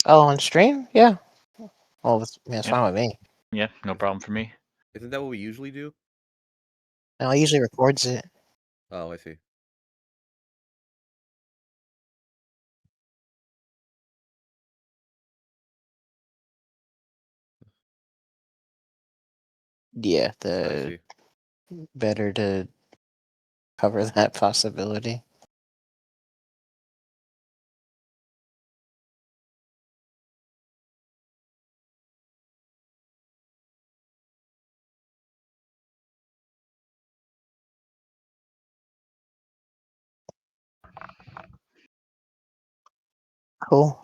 Oh, on stream? Yeah. Oh, it's Yep. fine with me. Yeah, no problem for me. Isn't that what we usually do? No, he usually records it. Oh, I see. Yeah, I see. better to cover that possibility. Cool.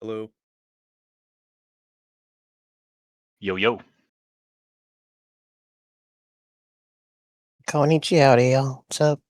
Hello. Yo yo. Konnichiwa, howdy, y'all. What's up?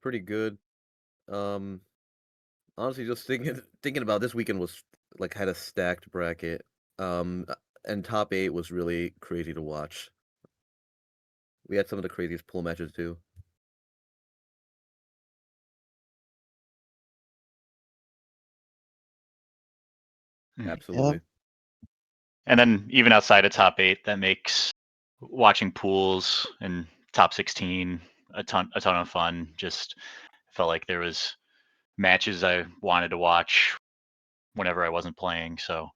Pretty good. Honestly, just thinking about this weekend was like had a stacked bracket. And top 8 was really crazy to watch. We had some of the craziest pool matches too. Absolutely. And then even outside of top 8, that makes watching pools and top 16 a ton of fun. Just felt like there was matches I wanted to watch whenever I wasn't playing. So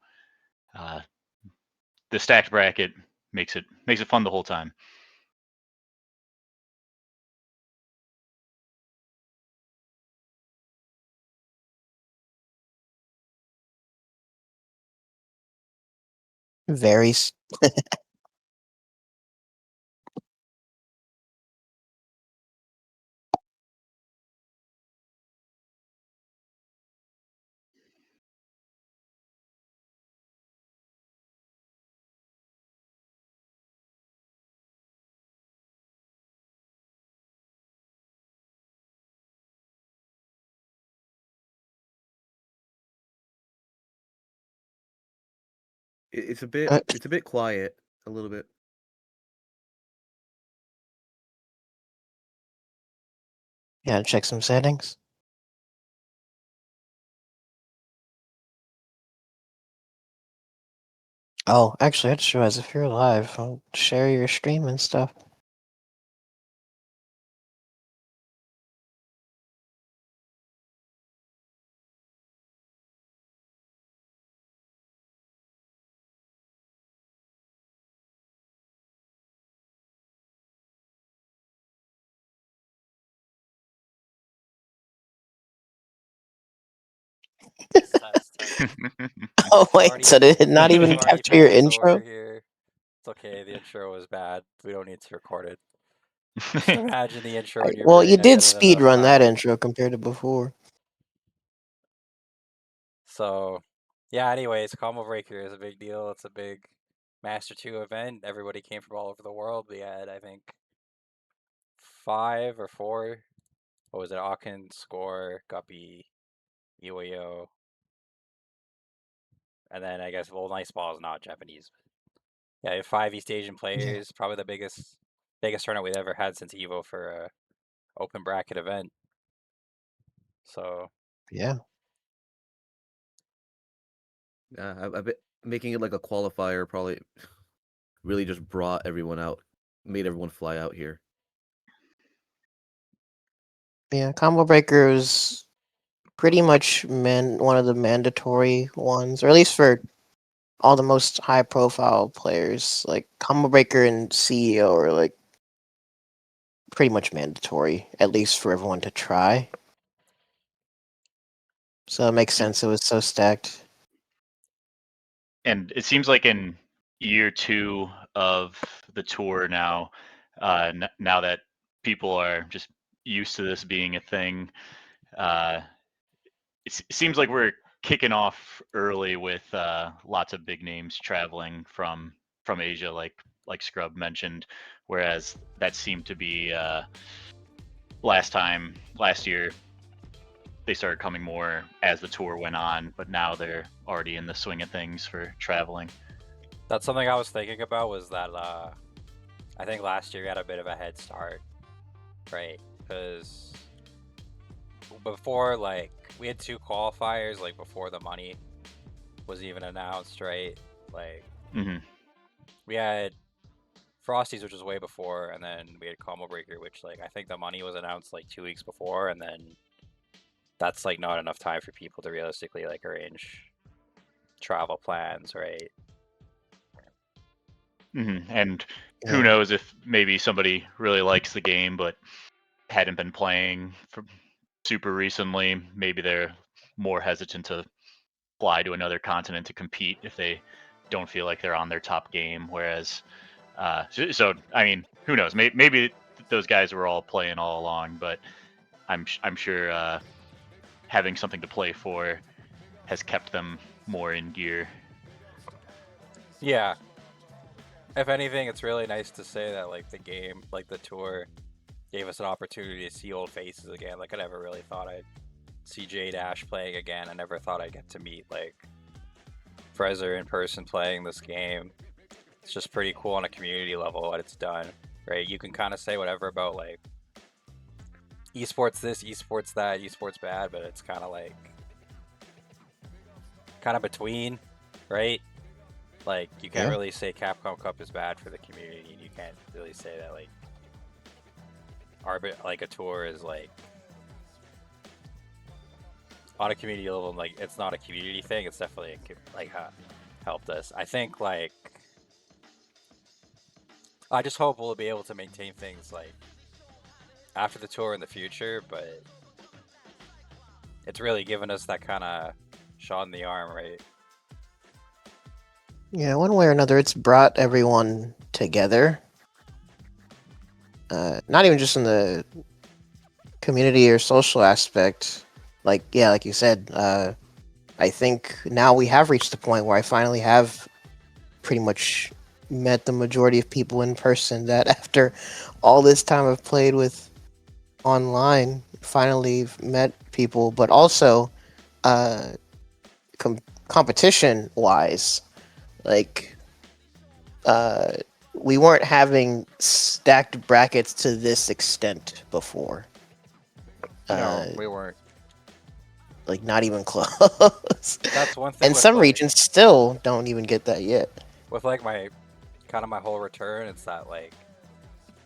the stacked bracket makes it fun the whole time. Varies. It's a bit quiet, a little bit. Yeah, check some settings. Oh, actually, I just realized if you're live, I'll share your stream and stuff. Oh wait, so did it not even capture your intro? Here. It's okay, the intro was bad. We don't need to record it. Just imagine the intro in your Well, brain. you I've did done it speed enough run that times. intro compared to before. So, yeah, anyways, Combo Breaker is a big deal. It's a big Master 2 event. Everybody came from all over the world. We had, I think, 5 or 4. What was it? Akin, Score, Guppy, UAO. And then I guess, well, Nice Ball is not Japanese. Yeah, you have 5 East Asian players. Probably the biggest tournament we've ever had since EVO for a open bracket event. So yeah, I bet making it like a qualifier probably really just brought everyone out made everyone fly out here. Yeah, Combo Breaker is pretty much one of the mandatory ones, or at least for all the most high profile players. Like Combo Breaker and CEO are like pretty much mandatory, at least for everyone to try. So it makes sense it was so stacked. And it seems like in year 2 of the tour now, now that people are just used to this being a thing, it seems like we're kicking off early with lots of big names traveling from Asia, like Scrub mentioned, whereas that seemed to be last year they started coming more as the tour went on, but now they're already in the swing of things for traveling. That's something I was thinking about, was that I think last year we had a bit of a head start, right? Because before, like, we had 2 qualifiers, like, before the money was even announced, right? Like, Mm-hmm. we had Frosties, which was way before, and then we had Combo Breaker, which, like, I think the money was announced like 2 weeks before, and then that's like not enough time for people to realistically like arrange travel plans, right? Mm-hmm. And who Yeah. knows if maybe somebody really likes the game but hadn't been playing for super recently, maybe they're more hesitant to fly to another continent to compete if they don't feel like they're on their top game. Whereas, so I mean, who knows? Maybe those guys were all playing all along, but I'm sure having something to play for has kept them more in gear. Yeah. If anything, it's really nice to say that like the game, like the tour, gave us an opportunity to see old faces again. Like I never really thought I'd see J Dash playing again. I never thought I'd get to meet like Frezer in person playing this game. It's just pretty cool on a community level what it's done, right? You can kind of say whatever about like esports this, esports that, esports bad, but it's kind of like between, right? Like you can't Yeah. really say Capcom Cup is bad for the community, and you can't really say that like like a tour is like on a community level. Like it's not a community thing. It's definitely like helped us. I think like I just hope we'll be able to maintain things like after the tour in the future, but it's really given us that kind of shot in the arm, right? Yeah, one way or another, it's brought everyone together. Not even just in the community or social aspect. Like, yeah, like you said, I think now we have reached the point where I finally have pretty much met the majority of people in person that after all this time I've played with online, finally met people, but also competition wise, like we weren't having stacked brackets to this extent before. No, we weren't. Like not even close. That's one thing And with some like, regions still don't even get that yet. with like my my whole return. It's that like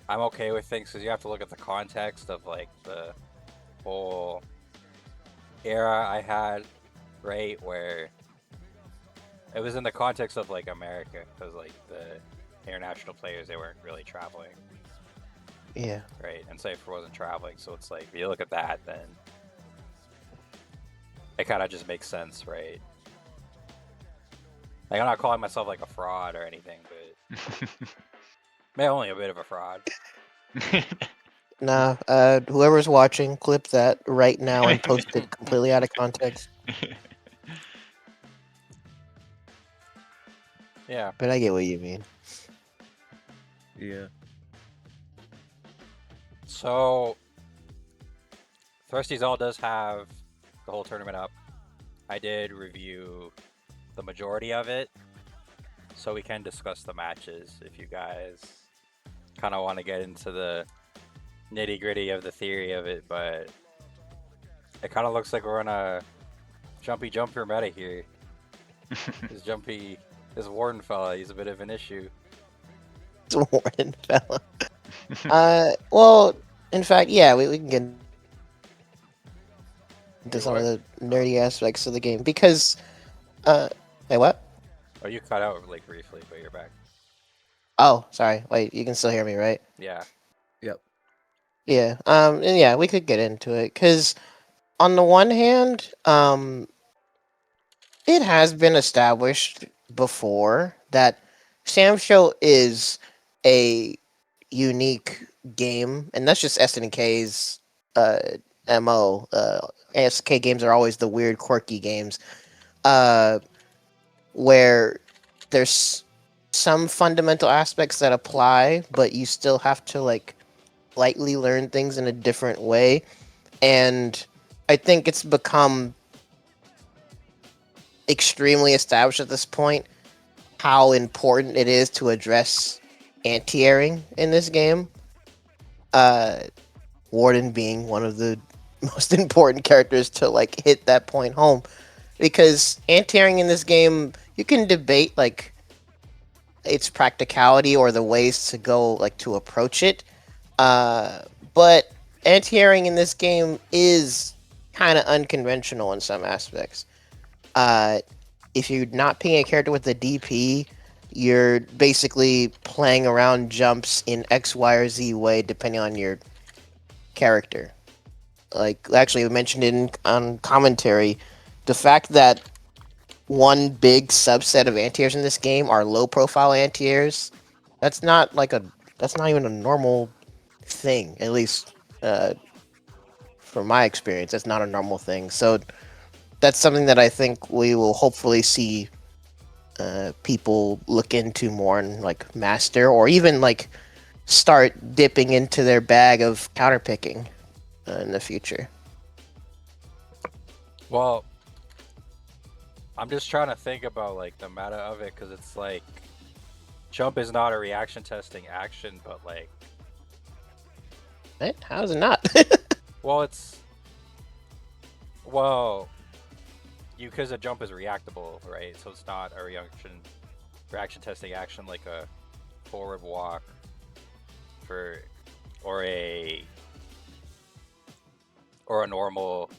I'm okay with things because you have to look at the context of like the whole era I had, right? Where it was in the context of like America, because like the international players, they weren't really traveling, Yeah. right? And Cypher wasn't traveling, so it's like if you look at that, then it kind of just makes sense, right? Like I'm not calling myself like a fraud or anything, but maybe only a bit of a fraud. Nah, whoever's watching, clip that right now and post it completely out of context. Yeah. But I get what you mean. Yeah. So Thirsties All does have the whole tournament up. I did review the majority of it, so we can discuss the matches if you guys kind of want to get into the nitty gritty of the theory of it, but it kind of looks like we're on a jumpy jumper meta here. This Warden fella, he's a bit of an issue. Warden fella. Well, in fact, yeah, we can get into You some of what? the nerdy aspects of the game because, wait, what? Oh, you cut out like briefly, but you're back. Oh, sorry. Wait, you can still hear me, right? Yeah. Yep. Yeah. And yeah, we could get into it because on the one hand, it has been established before that Samsho is a unique game, and that's just SNK's MO. SNK games are always the weird, quirky games, uh, where there's some fundamental aspects that apply, but you still have to like lightly learn things in a different way. And I think it's become extremely established at this point how important it is to address anti-airing in this game. Uh, Warden being one of the most important characters to like hit that point home, because anti-airing in this game, you can debate like its practicality or the ways to go like to approach it. But anti-airing in this game is kind of unconventional in some aspects. Uh, if you're not picking a character with a DP, you're basically playing around jumps in X, Y, or Z way depending on your character. Like actually, we mentioned in on commentary, the fact that one big subset of anti-airs in this game are low-profile anti-airs. That's not like a that's not even a normal thing. At least from my experience, that's not a normal thing. So that's something that I think we will hopefully see people look into more and like master, or even like start dipping into their bag of counterpicking in the future. Well, I'm just trying to think about like the meta of it because it's like jump is not a reaction testing action, but like, Right? How is it not? well, well, because a jump is reactable, right? So it's not a reaction testing action like a forward walk for or a normal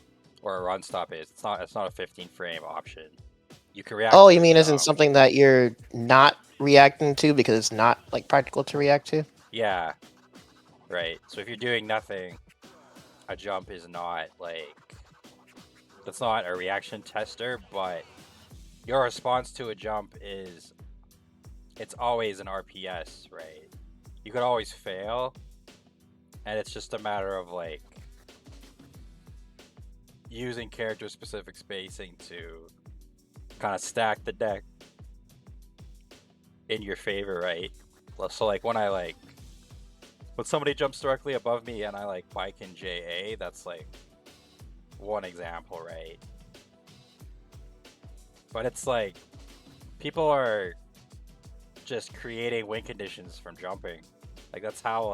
or a run stop is. It's not a 15 frame option. You can react Oh, to you a mean as in jump. something that you're not reacting to because it's not like practical to react to? Yeah, right. So if you're doing nothing, a jump is not like that's not a reaction tester, but your response to a jump is it's always an RPS, right? You could always fail, and it's just a matter of like using character specific spacing to kind of stack the deck in your favor, right? So like when somebody jumps directly above me and I like bike in JA, that's like one example, right? But it's like people are just creating win conditions from jumping. Like that's how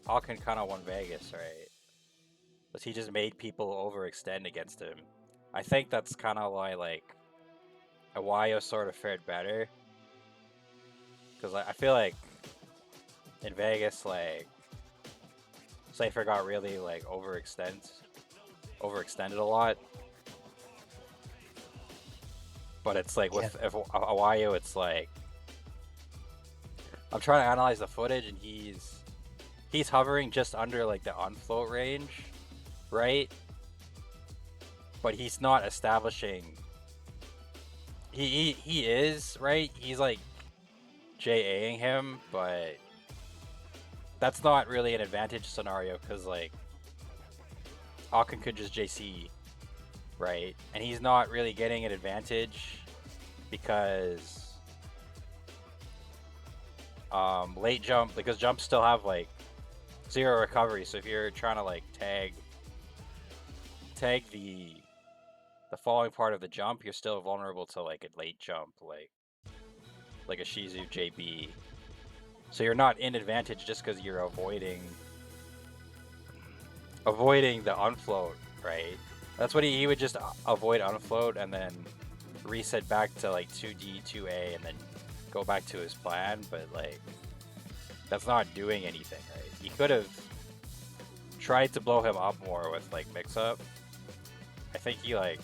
Alkin kind of won Vegas, right? Because he just made people overextend against him. I think that's kind of why like Awayo sort of fared better. Because I feel like in Vegas, like Cypher got really like overextended a lot. But it's like with Awayo, it's like I'm trying to analyze the footage, and he's hovering just under like the unfloat range, right? But he's not establishing. He is right. He's like JAing him, but that's not really an advantage scenario because like Alkin could just JC, right? And he's not really getting an advantage because late jump, because jumps still have like 0 recovery. So if you're trying to like tag the following part of the jump, you're still vulnerable to like a late jump, like a Shizu JB. So you're not in advantage just because you're avoiding the unfloat, right? That's what he would just avoid unfloat and then reset back to like 2D, 2A, and then go back to his plan, but like that's not doing anything, right? He could have tried to blow him up more with like mix up. I think he like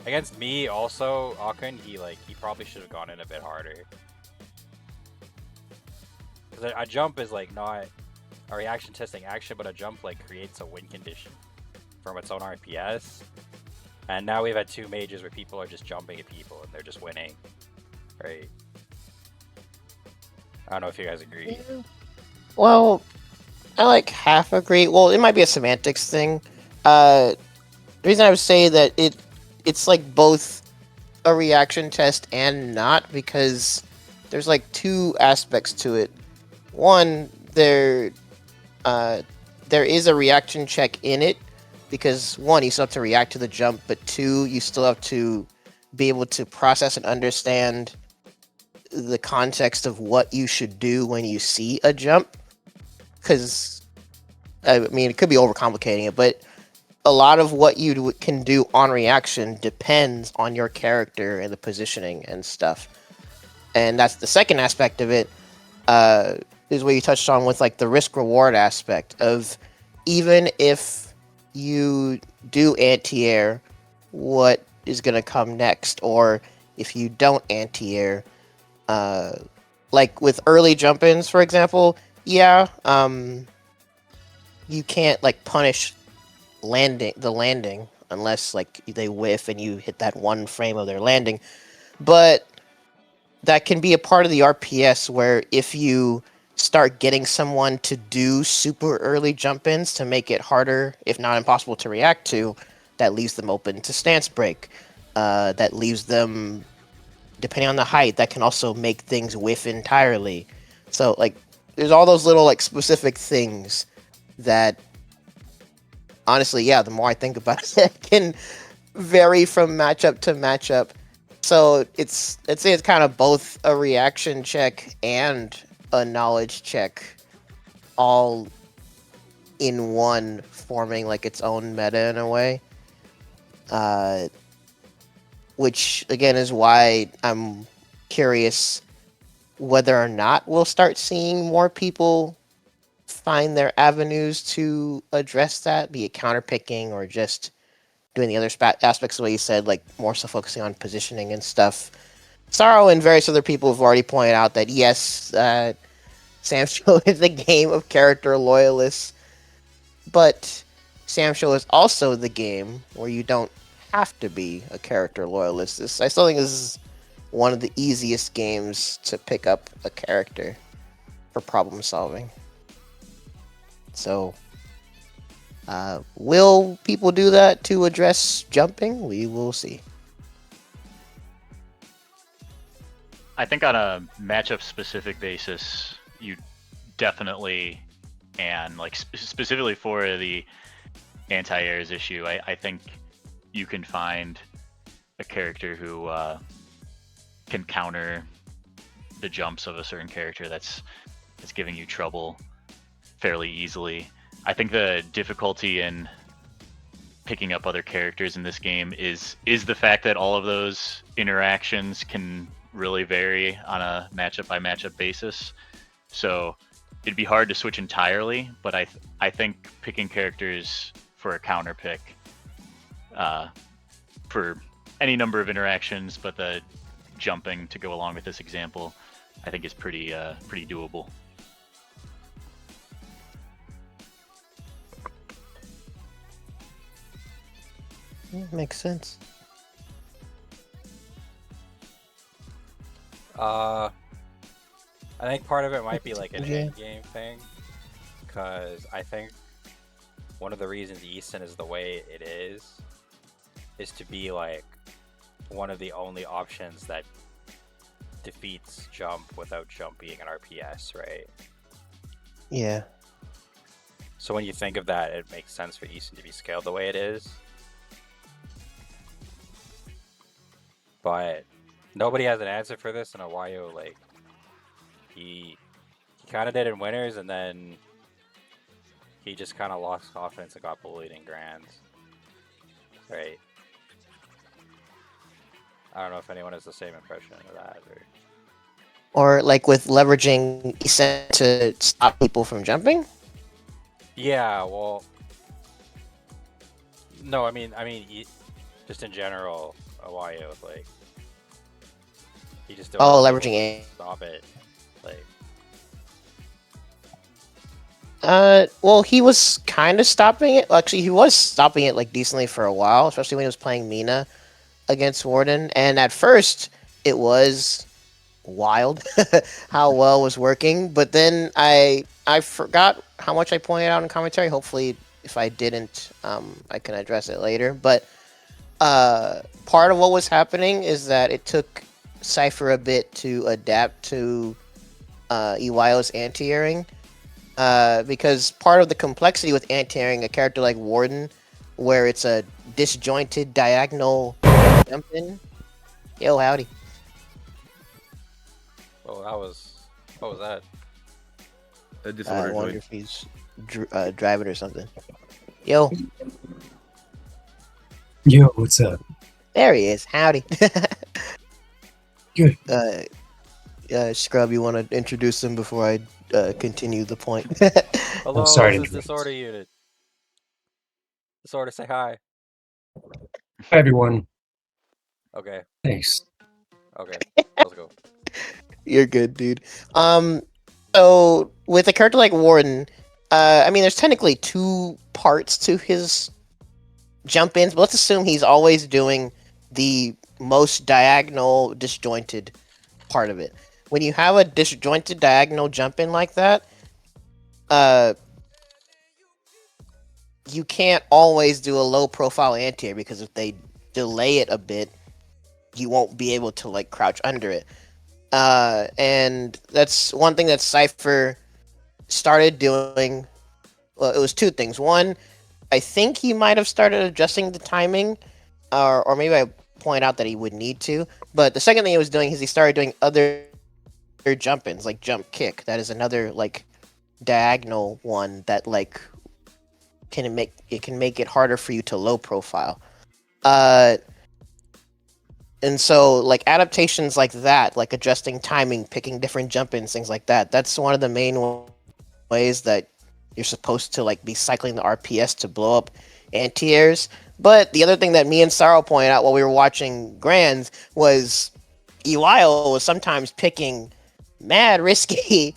against me also, Akun, he probably should have gone in a bit harder. Because a jump is like not a reaction testing action, but a jump like creates a win condition from its own RPS. And now we've had 2 majors where people are just jumping at people and they're just winning. Right? I don't know if you guys agree. Well, I like half agree. Well, it might be a semantics thing. The reason I would say that it's like both a reaction test and not, because there's like 2 aspects to it. One, there is a reaction check in it, because 1, you still have to react to the jump, but 2, you still have to be able to process and understand the context of what you should do when you see a jump. Because, I mean, it could be overcomplicating it, but a lot of what you can do on reaction depends on your character and the positioning and stuff. And that's the second aspect of it, is what you touched on with like the risk reward aspect of, even if you do anti-air, what is going to come next, or if you don't anti-air, like with early jump-ins, for example, yeah, you can't like punish the landing unless like they whiff and you hit that one frame of their landing, but that can be a part of the RPS where if you start getting someone to do super early jump-ins to make it harder, if not impossible, to react to, that leaves them open to stance break. That leaves them, depending on the height, that can also make things whiff entirely. So, like, there's all those little, like, specific things that, honestly, yeah, the more I think about it, it can vary from matchup to matchup. So I'd say it's kind of both a reaction check and a knowledge check, all in one, forming like its own meta in a way. Which again is why I'm curious whether or not we'll start seeing more people find their avenues to address that, be it counterpicking or just doing the other aspects the way you said, like more so focusing on positioning and stuff. Sorrow and various other people have already pointed out that yes, Samsho is a game of character loyalists, but Samsho is also the game where you don't have to be a character loyalist. I still think this is one of the easiest games to pick up a character for problem solving. So, will people do that to address jumping? We will see. I think on a matchup-specific basis, you definitely can. Like, specifically for the anti-airs issue, I think you can find a character who can counter the jumps of a certain character that's giving you trouble fairly easily. I think the difficulty in picking up other characters in this game is the fact that all of those interactions can really vary on a matchup by matchup basis. So it'd be hard to switch entirely, but I think picking characters for a counter pick for any number of interactions, but the jumping to go along with this example, I think is pretty doable. Makes sense. I think part of it might be like an Yeah. end game thing, because I think one of the reasons Easton is the way it is to be like one of the only options that defeats jump without jump being an RPS, right? Yeah. So when you think of that, it makes sense for Easton to be scaled the way it is. But nobody has an answer for this, and Awayo, like, he kind of did in winners, and then he just kind of lost confidence and got bullied in grands, right? I don't know if anyone has the same impression of that. Or like with leveraging ESEN to stop people from jumping? Yeah, well, no, I mean, just in general, Awayo, like, he just don't Oh, allow people leveraging to it. stop it. Like, Well, he was kind of stopping it. Actually, he was stopping it like decently for a while, especially when he was playing Mina against Warden. And at first, it was wild how well it was working. But then I forgot how much I pointed out in commentary. Hopefully, if I didn't, I can address it later. But part of what was happening is that it took Cypher a bit to adapt to Iwayo's anti-airing. Because part of the complexity with anti-airing a character like Warden, where it's a disjointed diagonal jump in. Yo, howdy. oh, what was that? A I disorder wonder joint. if he's driving or something. Yo, Yo, what's up? there he is. Howdy. Good. Scrub, you want to introduce him before I continue the point? Hello, sorry to this is interrupt. Disorder Unit. Disorder, say hi. Hi, everyone. Okay, Thanks. okay, let's go. You're good, dude. So with a character like Warden, I mean, there's technically two parts to his jump ins, but let's assume he's always doing the most diagonal, disjointed part of it. When you have a disjointed diagonal jump in like that, uh, you can't always do a low profile anti-air because if they delay it a bit, you won't be able to like crouch under it. And that's one thing that Cypher started doing. Well, it was two things. One, I think he might have started adjusting the timing, or maybe I point out that he would need to. But the second thing he was doing is he started doing other jump ins, like jump kick. That is another like diagonal one that like can make it harder for you to low profile. Uh, and so like adaptations like that, like adjusting timing, picking different jump ins, things like that. That's one of the main ways that you're supposed to like be cycling the RPS to blow up anti-airs. But the other thing that me and Saro pointed out while we were watching Grands was Iwayo was sometimes picking mad risky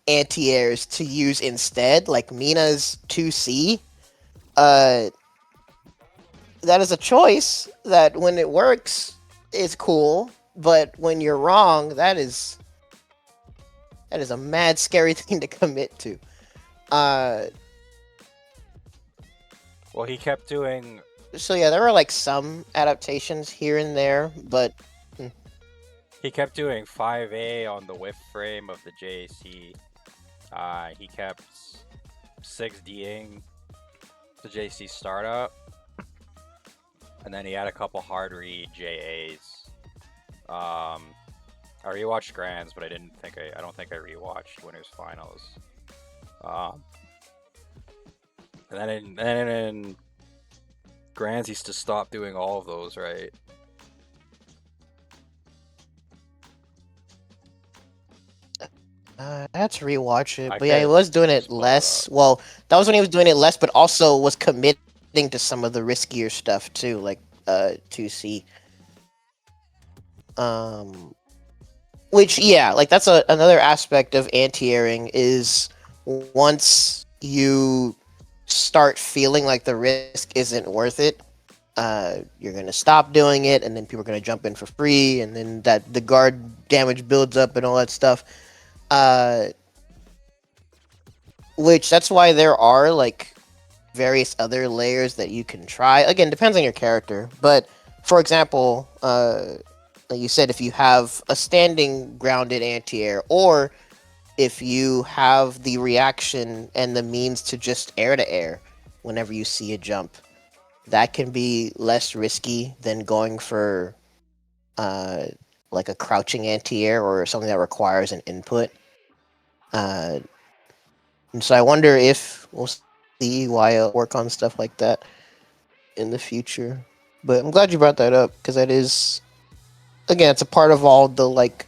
anti-airs to use instead, like Mina's 2C. That is a choice that when it works is cool, but when you're wrong, that is a mad scary thing to commit to. Well, he kept doing. So yeah, there were like some adaptations here and there, but He kept doing 5A on the whiff frame of the JC. He kept 6D'ing the JC startup, and then he had a couple hard read JAs. I rewatched Grands, but I don't think I rewatched Winners Finals. And then in Grands, he just stopped doing all of those, right? I had to rewatch it. I But yeah, he could was doing it just pull it less. up. Well, that was when he was doing it less, but also was committing to some of the riskier stuff too, like 2C. Which yeah, like that's another aspect of anti-airing is once you start feeling like the risk isn't worth it, you're gonna stop doing it, and then people are gonna jump in for free, and then that the guard damage builds up and all that stuff. Which that's why there are like various other layers that you can try. Again, depends on your character, but for example, like you said, if you have a standing grounded anti-air, or if you have the reaction and the means to just air to air whenever you see a jump, that can be less risky than going for like a crouching anti-air or something that requires an input. And so I wonder if we'll see why work on stuff like that in the future. But I'm glad you brought that up because that is again, it's a part of all the like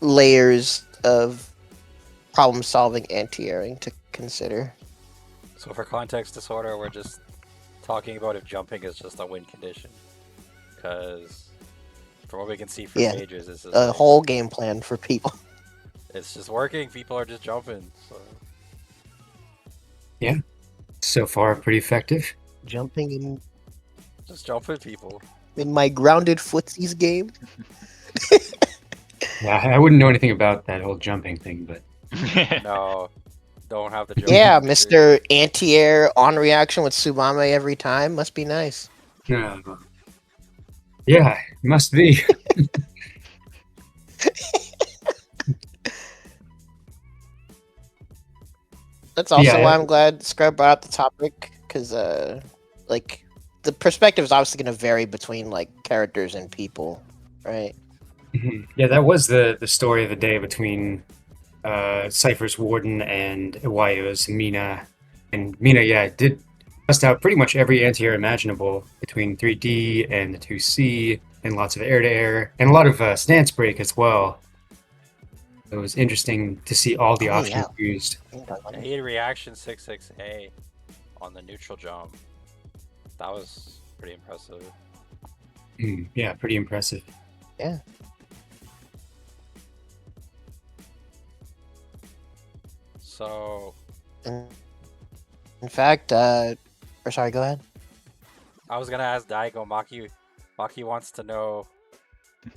layers of problem solving anti-airing to consider. So for context disorder, we're just talking about if jumping is just a win condition. Because from what we can see from Yeah, majors, this is a like, whole game plan for people. it's just working. People are just jumping. So So far, pretty effective. Jumping just jumping people. in my grounded footsies game. Yeah, I wouldn't know anything about that whole jumping thing, but No, don't have the jump. Yeah, experience. Mr. Anti-air on reaction with Tsubame every time. Must be nice. uh, yeah, it must be. That's also Yeah. why I'm glad Scrub brought up the topic, because like the perspective is obviously going to vary between like characters and people, right? Yeah, that was the story of the day between Cypher's Warden and Iwayo's Mina. And Mina, yeah, did bust out pretty much every anti-air imaginable between 3D and the 2C, and lots of air-to-air, and a lot of stance break as well. It was interesting to see all the Oh, options yeah. used. I hate reaction 66A on the neutral jump. That was pretty impressive. Yeah, pretty impressive. Yeah. So In fact, or sorry, go ahead. I was gonna ask Daigo. Maki wants to know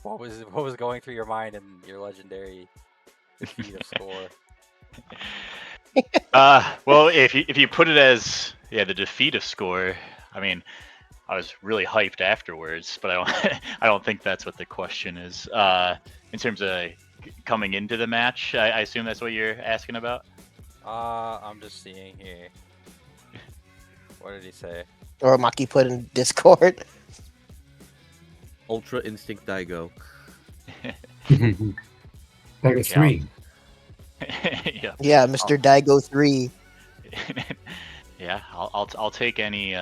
what was going through your mind in your legendary defeat of score. Well, if you put it as the defeat of score, I mean, I was really hyped afterwards, but I don't think that's what the question is. In terms of coming into the match, I assume that's what you're asking about. I'm just seeing here. What did he say? Or Maki put in Discord. Ultra Instinct Daigo. Tiger 3. Yeah. Yeah, Mr. Daigo 3. Yeah, I'll take any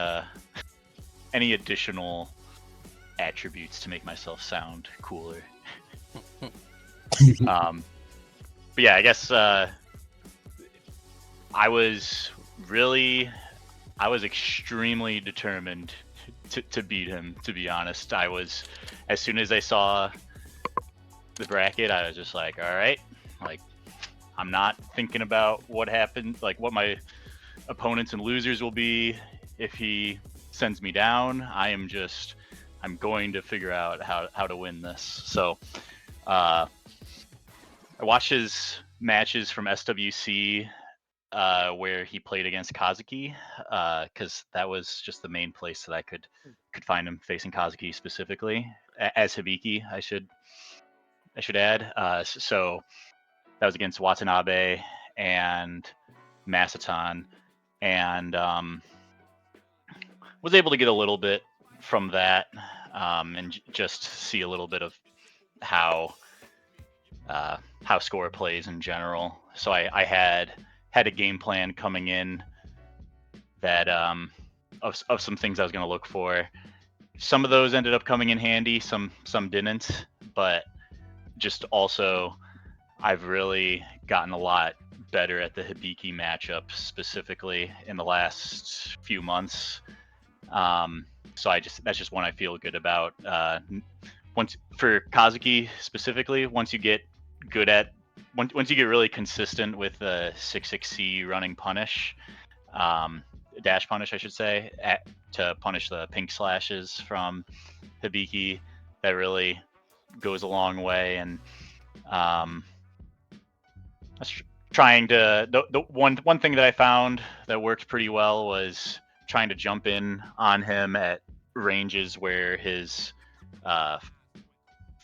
additional attributes to make myself sound cooler. But yeah, I guess I was extremely determined to beat him. To be honest, as soon as I saw the bracket, I was just like, all right, like I'm not thinking about what happened, like what my opponents and losers will be if he sends me down. I'm going to figure out how to win this. So I watched his matches from SWC where he played against Kazuki, because that was just the main place that I could find him facing Kazuki specifically as Hibiki. I should add. So that was against Watanabe and Masaton, and was able to get a little bit from that, and just see a little bit of how Score plays in general. So I had a game plan coming in that of some things I was going to look for. Some of those ended up coming in handy, some didn't, but just also I've really gotten a lot better at the Hibiki matchup specifically in the last few months. So that's just one I feel good about. Once for Kazuki specifically, once you get really consistent with the 6-6C running punish, dash punish, I should say, to punish the pink slashes from Hibiki, that really goes a long way. And trying to the one thing that I found that worked pretty well was trying to jump in on him at ranges where his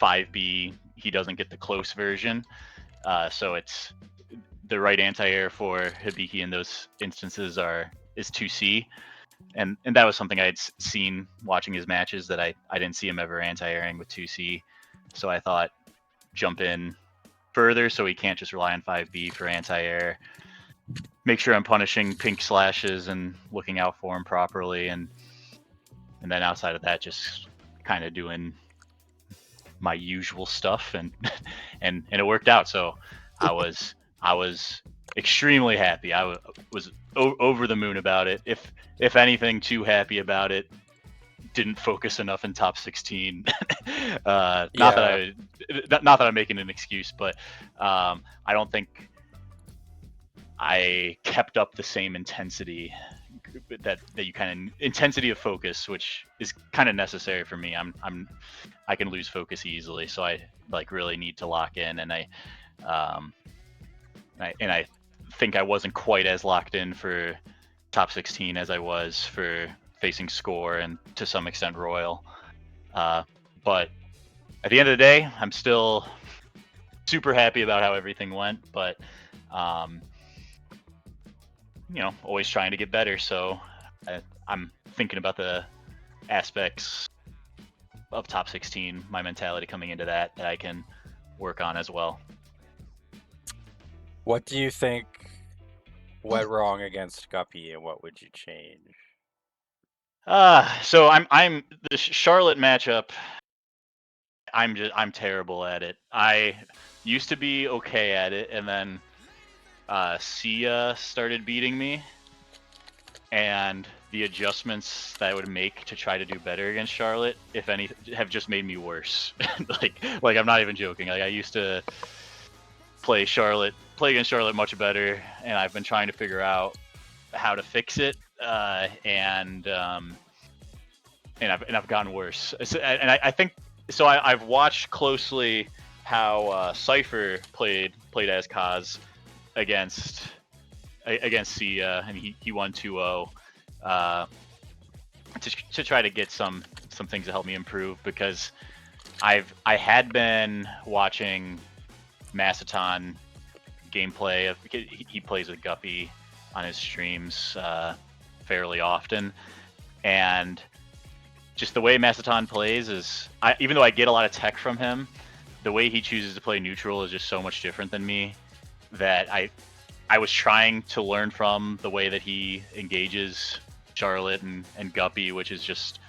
5B, he doesn't get the close version. So it's the right anti-air for Hibiki in those instances is 2C. And that was something I had seen watching his matches, that I didn't see him ever anti-airing with 2C. So I thought jump in further so he can't just rely on 5B for anti-air. Make sure I'm punishing pink slashes and looking out for him properly, and then outside of that, just kind of doing my usual stuff, and and it worked out. So I was extremely happy. I was over the moon about it. If anything, too happy about it. Didn't focus enough in top 16. Not that I'm making an excuse, but I don't think I kept up the same intensity that you kind of intensity of focus, which is kind of necessary for me. I can lose focus easily, so I like really need to lock in, and I think I wasn't quite as locked in for top 16 as I was for facing Score and to some extent Royal. But at the end of the day, I'm still super happy about how everything went, but always trying to get better. So I'm thinking about the aspects of top 16, my mentality coming into that I can work on as well. What do you think went wrong against Guppy, and what would you change? So I'm the Charlotte matchup. I'm terrible at it. I used to be okay at it, and then Sia started beating me, and the adjustments that I would make to try to do better against Charlotte, if any, have just made me worse. like I'm not even joking. Like I used to play against Charlotte much better, and I've been trying to figure out how to fix it, and I've gotten worse. And I think so. I've watched closely how Cypher played as Kaz against Sia, and he won 2-0. To try to get some things to help me improve, because I had been watching Maceton gameplay. He plays with Guppy on his streams fairly often, and just the way Maceton plays is, even though I get a lot of tech from him, the way he chooses to play neutral is just so much different than me, that I was trying to learn from the way that he engages Charlotte and Guppy, which is just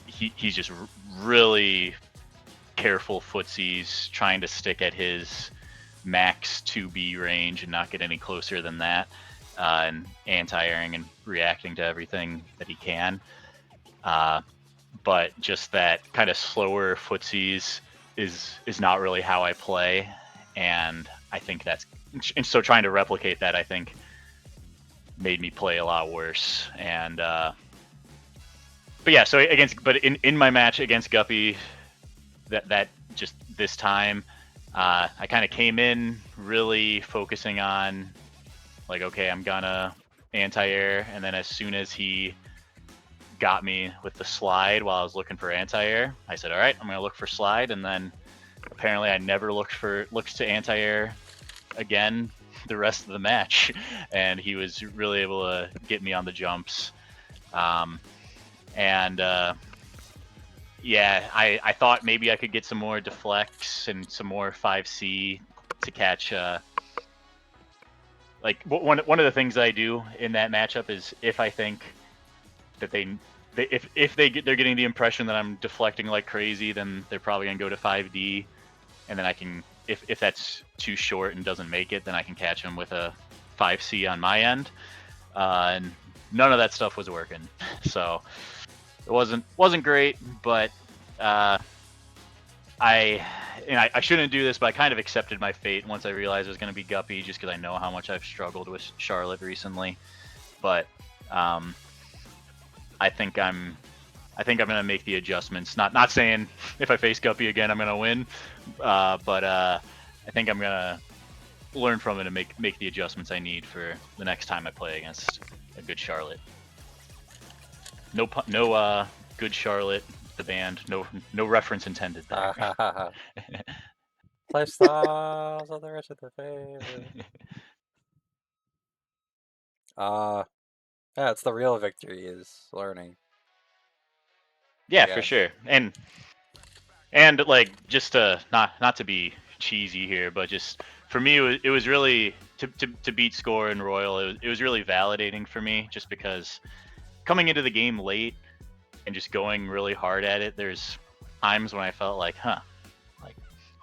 he's just really careful footsies, trying to stick at his max 2B range and not get any closer than that, and anti-airing and reacting to everything that he can. But just that kind of slower footsies is not really how I play, and I think and so trying to replicate that, I think, made me play a lot worse. And but yeah, so in my match against Guppy, that just this time, I kind of came in really focusing on, like, okay, I'm gonna anti-air, and then as soon as he got me with the slide while I was looking for anti-air, I said, all right, I'm gonna look for slide, and then apparently I never looked to anti-air again the rest of the match, and he was really able to get me on the jumps. Yeah, I thought maybe I could get some more deflects and some more 5C to catch. Like one of the things I do in that matchup is, if I think that they're getting the impression that I'm deflecting like crazy, then they're probably gonna go to 5D, and then I can, if that's too short and doesn't make it, then I can catch them with a 5C on my end. And none of that stuff was working, so it wasn't great. But I shouldn't do this, but I kind of accepted my fate once I realized it was going to be Guppy, just because I know how much I've struggled with Charlotte recently. But I think I'm gonna make the adjustments. Not saying if I face Guppy again I'm gonna win, but I think I'm gonna learn from it and make the adjustments I need for the next time I play against a good Charlotte. No good Charlotte, the band. No reference intended there. Lifestyles of the rest of the family. Yeah, it's the real victory, is learning. Yeah, for sure. And like, just to not to be cheesy here, but just for me, it was really to beat Score and Royal. It was really validating for me, just because coming into the game late and just going really hard at it, there's times when I felt like,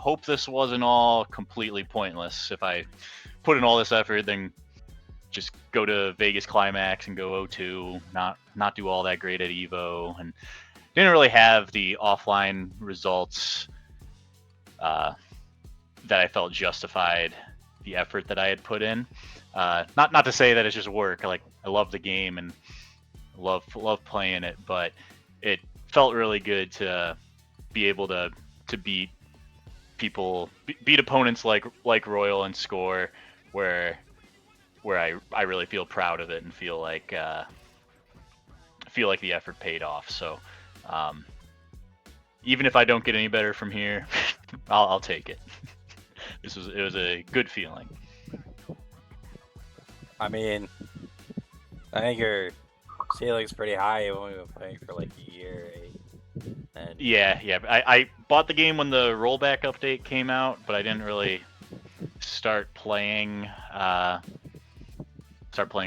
hope this wasn't all completely pointless. If I put in all this effort, then just go to Vegas Climax and go 0-2, not do all that great at Evo, and didn't really have the offline results that I felt justified the effort that I had put in. Not to say that it's just work. Like, I love the game and love playing it, but it felt really good to be able to beat people, beat opponents like Royal and score where I really feel proud of it and feel like the effort paid off. So even if I don't get any better from here, I'll take it. It was a good feeling. I mean, I think your ceiling's pretty high. You've only been playing for like a year, right? And Yeah. I bought the game when the rollback update came out, but I didn't really start playing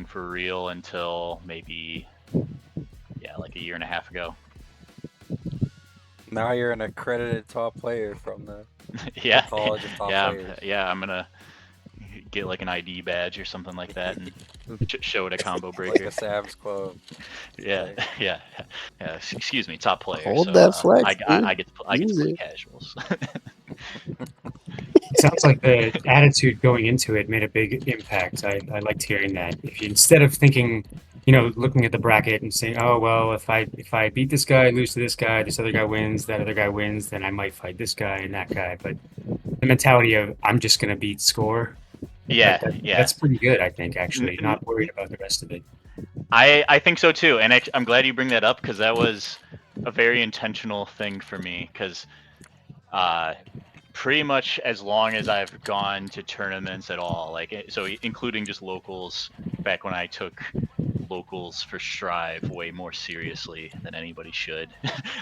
for real until maybe like a year and a half ago. now you're an accredited top player from the Yeah, College of Top Players. I'm gonna get like an ID badge or something like that and show it a combo Like breaker. a Sam's Club. Yeah. Excuse me, top player. Hold so, that flex, I get to Use play it. casuals. It sounds like the attitude going into it made a big impact. I liked hearing that. If you, instead of thinking, looking at the bracket and saying, "Oh well, if I beat this guy, lose to this guy, this other guy wins, that other guy wins, then I might fight this guy and that guy," but the mentality of I'm just gonna beat score. Yeah. That's pretty good, I think. Actually, not worried about the rest of it. I think so too, and I'm glad you bring that up because that was a very intentional thing for me. Because pretty much as long as I've gone to tournaments at all, like so including just locals, back when I took locals for Strive way more seriously than anybody should,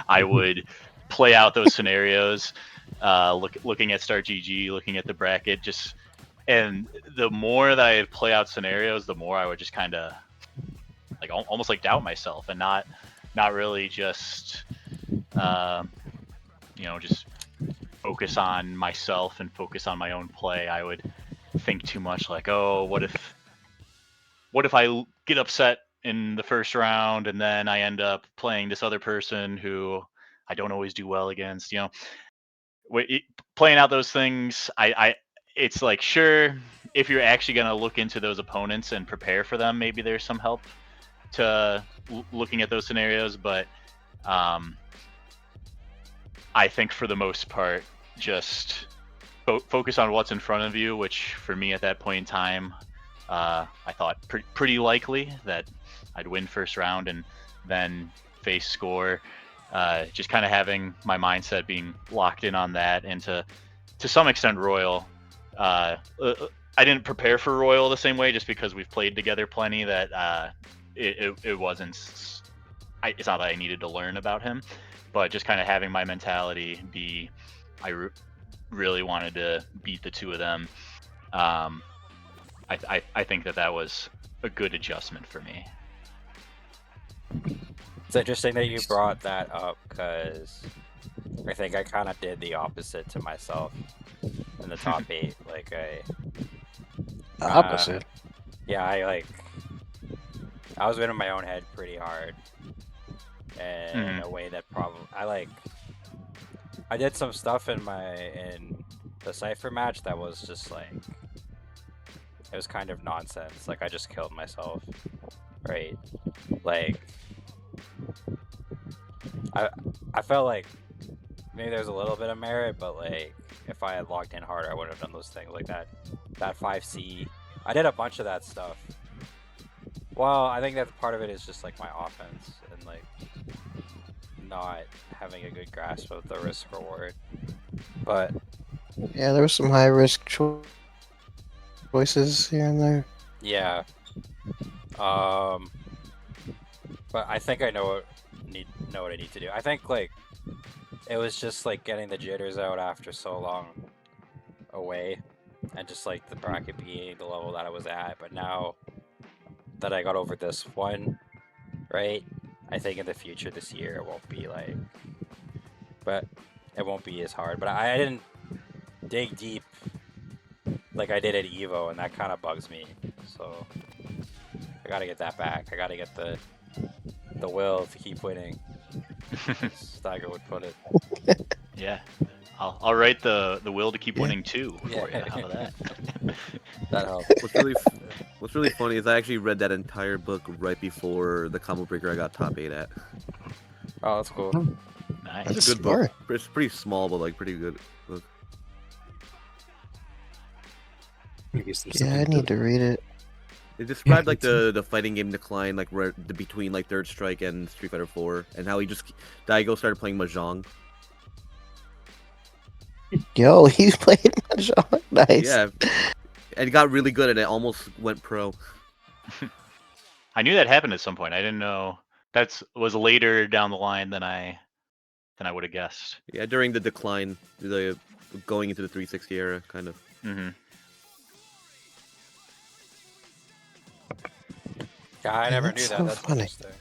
I would play out those scenarios, looking at Start GG, looking at the bracket, and the more that I play out scenarios, the more I would just kind of like almost like doubt myself and not really just just focus on myself and focus on my own play. I would think too much like, oh, what if I get upset in the first round and then I end up playing this other person who I don't always do well against, playing out those things. It's like, sure, if you're actually going to look into those opponents and prepare for them, maybe there's some help to looking at those scenarios, but I think for the most part, just focus on what's in front of you, which for me at that point in time, I thought pretty likely that I'd win first round and then face score. Just kind of having my mindset being locked in on that, and to some extent Royal. I didn't prepare for Royal the same way, just because we've played together plenty. That it wasn't. It's not that I needed to learn about him, but just kind of having my mentality be, I really wanted to beat the two of them. I think that was a good adjustment for me. It's interesting that you brought that up because I think I kind of did the opposite to myself in the top 8. Like The opposite. Yeah, I was winning my own head pretty hard, and in a way that I did some stuff in the Cypher match that was just like, it was kind of nonsense. Like, I just killed myself, right? Like, I felt like maybe there's a little bit of merit, but like, if I had logged in harder, I wouldn't have done those things like that 5C. I did a bunch of that stuff. Well, I think that part of it is just like my offense and like not having a good grasp of the risk reward. But Yeah, there were some high risk choices here and there. yeah, but I think I know what I need to do. I think like it was just like getting the jitters out after so long away, and just like the bracket being the level that I was at. But now that I got over this one, right? I think in the future this year it won't be like, but it won't be as hard. But I didn't dig deep like I did at Evo, and that kind of bugs me. So I gotta get that back. I gotta get the will to keep winning, as Steiger would put it. Yeah. I'll write the will to keep Yeah. winning too for you. Yeah. How about that? That helps. What's really funny is I actually read that entire book right before the combo breaker I got top 8 at. Oh, that's cool. Nice. It's a good book. It's pretty small, but like pretty good book. I guess there's Yeah, I something need to read it. It described Yeah, like the fighting game decline, like where between like Third Strike and Street Fighter 4, and how Daigo started playing mahjong. Yo, he's playing mahjong. Nice. Yeah, and he got really good, and it almost went pro. I knew that happened at some point. I didn't know was later down the line than I would have guessed. Yeah, during the decline, the going into the 360 era, kind of. Mm-hmm. Yeah, I Yeah, never that's knew that. so That's funny. interesting.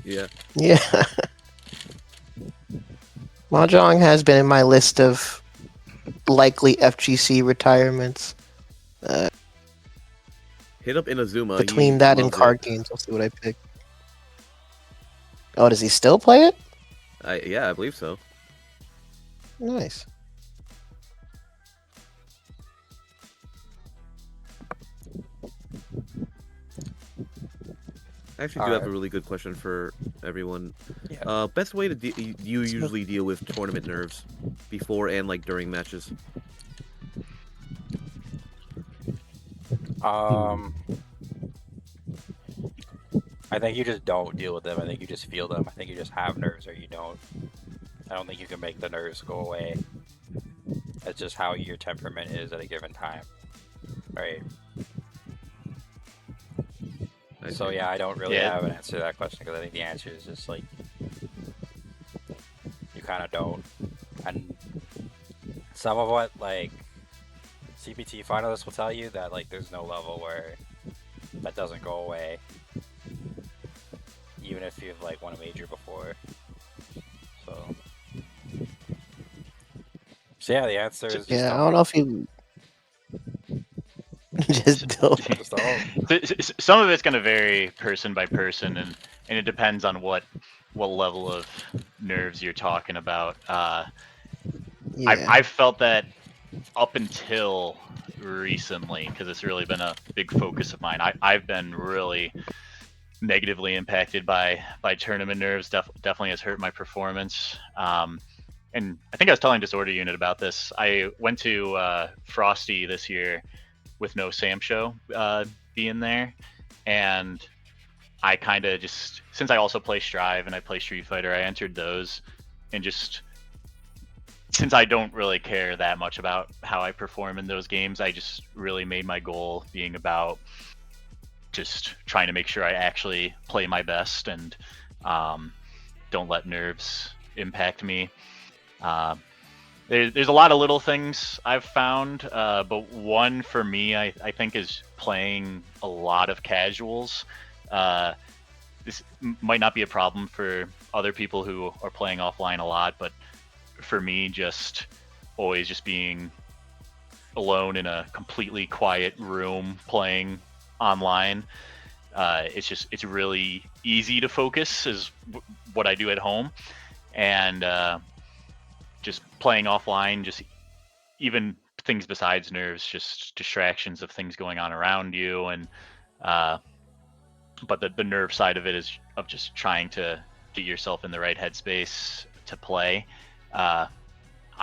Yeah. Yeah. Mahjong has been in my list of likely FGC retirements. Hit up Inazuma. Between he that and loves card it. games, I'll see what I pick. Oh, does he still play it? Yeah, I believe so. Nice. I actually do have a really good question for everyone. Yeah. Best way to you usually deal with tournament nerves before and like during matches? I think you just don't deal with them. I think you just feel them. I think you just have nerves or you don't. I don't think you can make the nerves go away. That's just how your temperament is at a given time. Right. So yeah, I don't really have an answer to that question because I think the answer is just like you kind of don't. And some of what like CPT finalists will tell you that like there's no level where that doesn't go away, even if you've like won a major before. So yeah, the answer is just Yeah, I don't. don't know if you just don't. Just don't. Some of it's going to vary person by person, and it depends on what level of nerves you're talking about. Yeah. I've felt that up until recently, because it's really been a big focus of mine. I've been really negatively impacted by tournament nerves. Definitely has hurt my performance. And I think I was telling Disorder Unit about this. I went to Frosty this year with no Samsho being there, and I kind of just, since I also play Strive and I play Street Fighter, I entered those, and just since I don't really care that much about how I perform in those games, I just really made my goal being about just trying to make sure I actually play my best and don't let nerves impact me. There's a lot of little things I've found, but one for me, I think, is playing a lot of casuals. This might not be a problem for other people who are playing offline a lot, but for me, just always just being alone in a completely quiet room playing online, it's really easy to focus, is what I do at home, and just playing offline, just even things besides nerves, just distractions of things going on around you, and but the nerve side of it is of just trying to get yourself in the right headspace to play. I've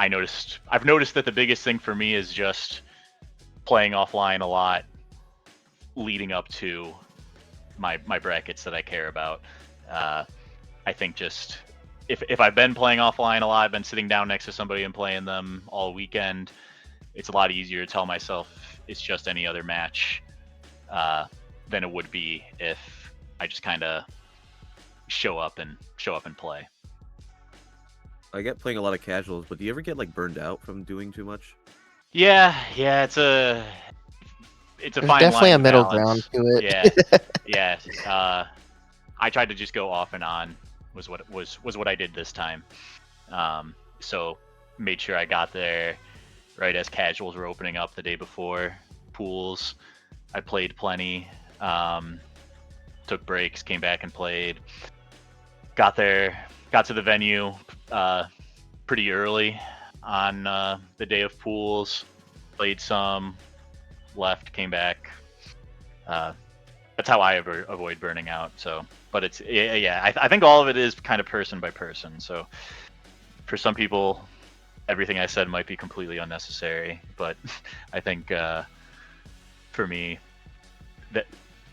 noticed that the biggest thing for me is just playing offline a lot leading up to my brackets that I care about. I think just if I've been playing offline a lot, I've been sitting down next to somebody and playing them all weekend, it's a lot easier to tell myself it's just any other match than it would be if I just kind of show up and play. I get playing a lot of casuals, but do you ever get like burned out from doing too much? Yeah, it's a There's fine definitely line a to middle balance. ground to it. Yeah. I tried to just go off and on was what I did this time. So made sure I got there right as casuals were opening up the day before. Pools, I played plenty. Took breaks, came back and played. Got to the venue pretty early on the day of pools. Played some, left, came back. That's how I avoid burning out. So, but it's I think all of it is kind of person by person. So, for some people, everything I said might be completely unnecessary, but I think for me,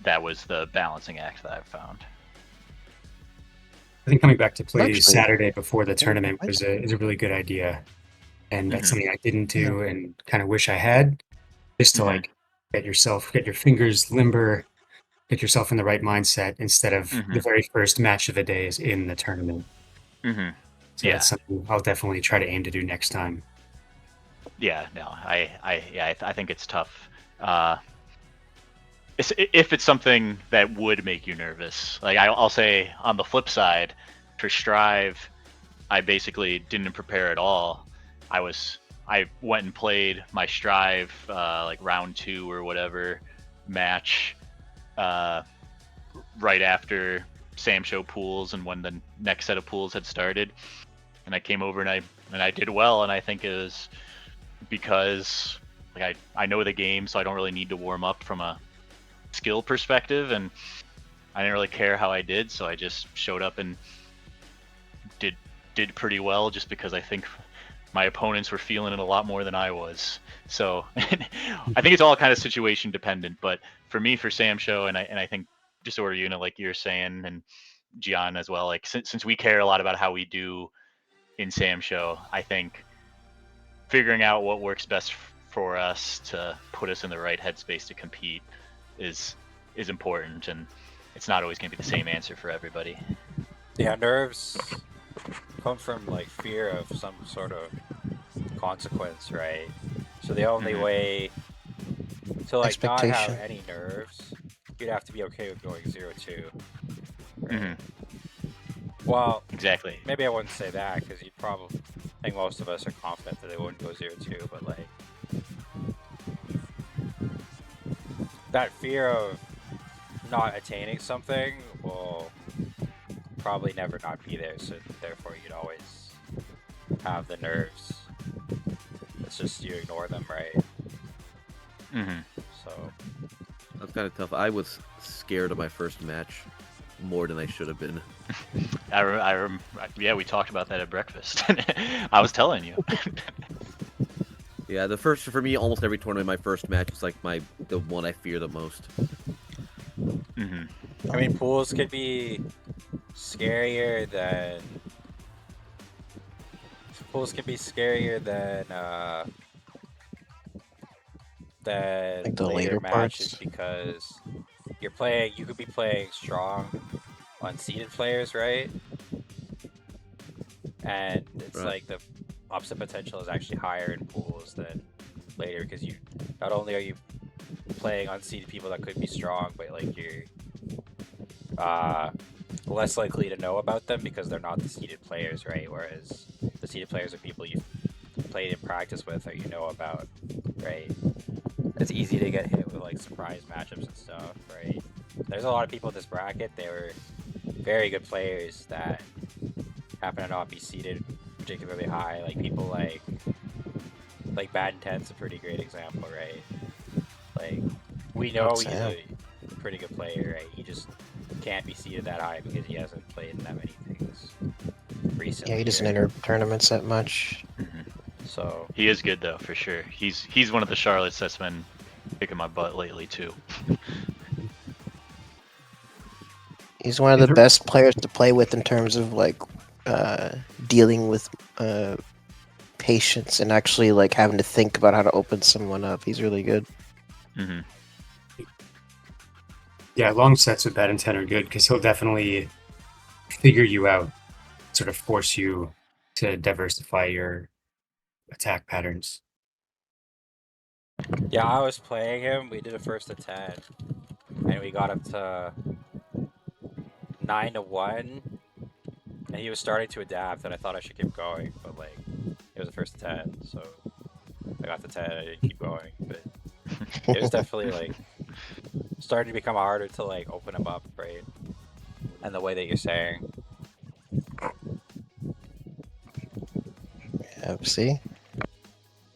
that was the balancing act that I've found. I think coming back to play Actually, Saturday before the tournament I- is a really good idea, and that's Mhm. something I didn't do and kind of wish I had, just to Mhm. like get your fingers limber, get yourself in the right mindset instead of the Mhm. very first match of the day is in the tournament. Mhm. So Yeah. that's something I'll definitely try to aim to do next time. Yeah, no, I think it's tough. If it's something that would make you nervous, like I'll say on the flip side, for Strive, I basically didn't prepare at all. I went and played my Strive like round 2 or whatever match right after Samsho pools and when the next set of pools had started, and I came over and I did well, and I think it was because like I know the game, so I don't really need to warm up from a skill perspective, and I didn't really care how I did, so I just showed up and did pretty well, just because I think my opponents were feeling it a lot more than I was. So I think it's all kind of situation dependent, but for me, for Samsho, and I think Disorder Unit, like you're saying, and Gian as well, like since we care a lot about how we do in Samsho, I think figuring out what works best for us to put us in the right headspace to compete is important, and it's not always going to be the same answer for everybody. Yeah, nerves come from like fear of some sort of consequence, right? So the only Mhm. way to like not have Expectation. any nerves, you'd have to be okay with going 0-2. Right? Mhm. Well, Exactly. maybe I wouldn't say that because you'd probably I think most of us are confident that they wouldn't go 0-2, but like that fear of not attaining something will probably never not be there, so therefore you'd always have the nerves. It's just you ignore them, right? Mhm. So That's kind of tough. I was scared of my first match more than I should have been. Yeah, we talked about that at breakfast. I was telling you. Yeah, the first for me, almost every tournament, my first match was like the one I fear the most. Mhm. I mean, pools could be scarier than Like the later later matches parts. because you could be playing strong unseeded players, right? And it's Right. like the upset potential is actually higher in pools than later because you not only are you playing unseeded people that could be strong, but like you're less likely to know about them because they're not the seeded players, right? Whereas the seeded players are people you've played in practice with or you know about, right? It's easy to get hit with like surprise matchups and stuff, right? There's a lot of people in this bracket. They were very good players that happen to not be seeded particularly high. Like people like Bad Intent's a pretty great example, right? Like we know That's he's him. a pretty good player, right? He just can't be seeded that high because he hasn't played in that many things recently. Yeah, he doesn't right? enter tournaments that much. Mhm. So He is good though, for sure. He's one of the Charlottes that's been kicking my butt lately too. He's one of the best players to play with in terms of like dealing with patience and actually like having to think about how to open someone up. He's really good. Hmm. Yeah, long sets with Bad Intent are good because he'll definitely figure you out, sort of force you to diversify your attack patterns. yeah, I was playing him. We did a first to 10, and we got up to 9-1, and he was starting to adapt, and I thought I should keep going, but like it was a first to 10, so I got to 10. I didn't keep going, but it was definitely like starting to become harder to like open them up, right? And the way that you're saying, Yeah, see.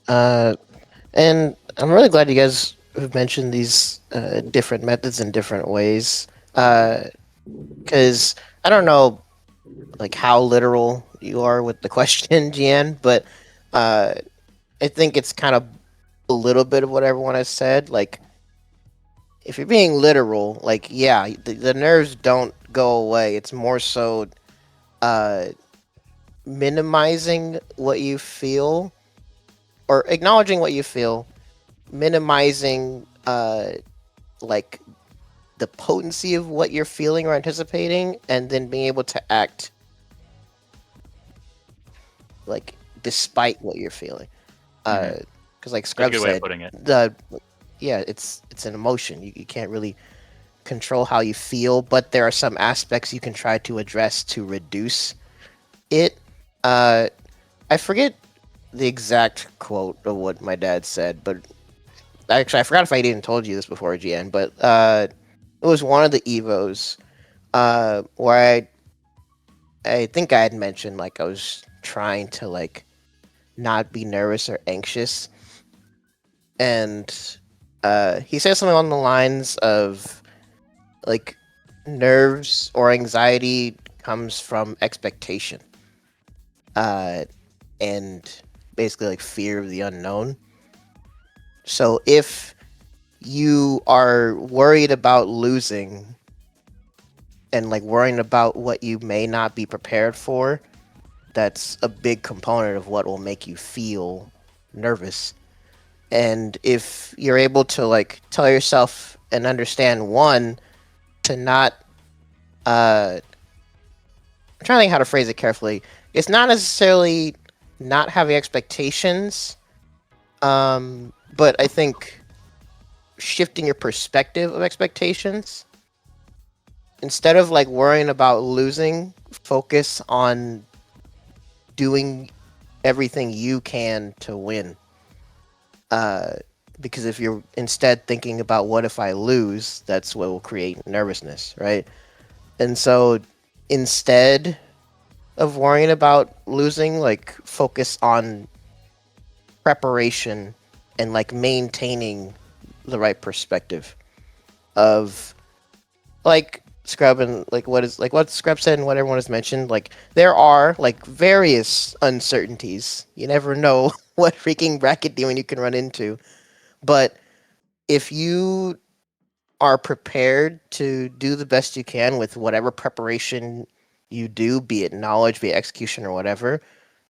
And I'm really glad you guys have mentioned these different methods in different ways. Because I don't know, like how literal you are with the question, Gian, but I think it's kind of a little bit of what everyone has said. Like, if you're being literal, like, yeah, the nerves don't go away. It's more so uh, minimizing what you feel or acknowledging what you feel, minimizing like the potency of what you're feeling or anticipating, and then being able to act like despite what you're feeling. Because like That's a Scrub good way of said, putting it. it's an emotion. You can't really control how you feel, but there are some aspects you can try to address to reduce it. I forget the exact quote of what my dad said, but actually I forgot if I even told you this before, GN, but it was one of the Evos where I think I had mentioned like I was trying to like not be nervous or anxious, and he said something along the lines of like nerves or anxiety comes from expectation, and basically like fear of the unknown. So if you are worried about losing and like worrying about what you may not be prepared for, that's a big component of what will make you feel nervous. And if you're able to like tell yourself and understand, one, to not I'm trying to think how to phrase it carefully. It's not necessarily not having expectations, but I think shifting your perspective of expectations. Instead of like worrying about losing, focus on doing everything you can to win. Because if you're instead thinking about what if I lose, that's what will create nervousness, right? And so instead of worrying about losing, like focus on preparation and like maintaining the right perspective of like Scrub and like what Scrub said and what everyone has mentioned. Like there are like various uncertainties. You never know what freaking bracket demon you can run into. But if you are prepared to do the best you can with whatever preparation you do, be it knowledge, be it execution or whatever,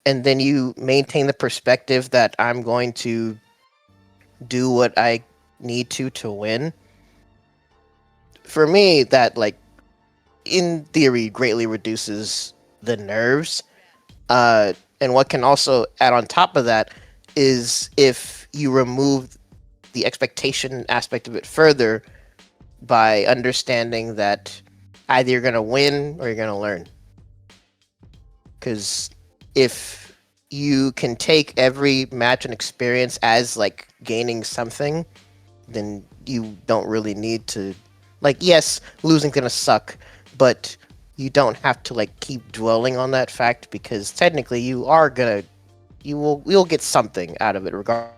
and then you maintain the perspective that I'm going to do what I need to win. For me, that like in theory greatly reduces the nerves. And what can also add on top of that is if you remove the expectation aspect of it further by understanding that either you're going to win or you're going to learn. Because if you can take every match and experience as like gaining something, then you don't really need to, like, yes, losing's gonna suck, but you don't have to like keep dwelling on that fact, because technically you'll get something out of it regardless.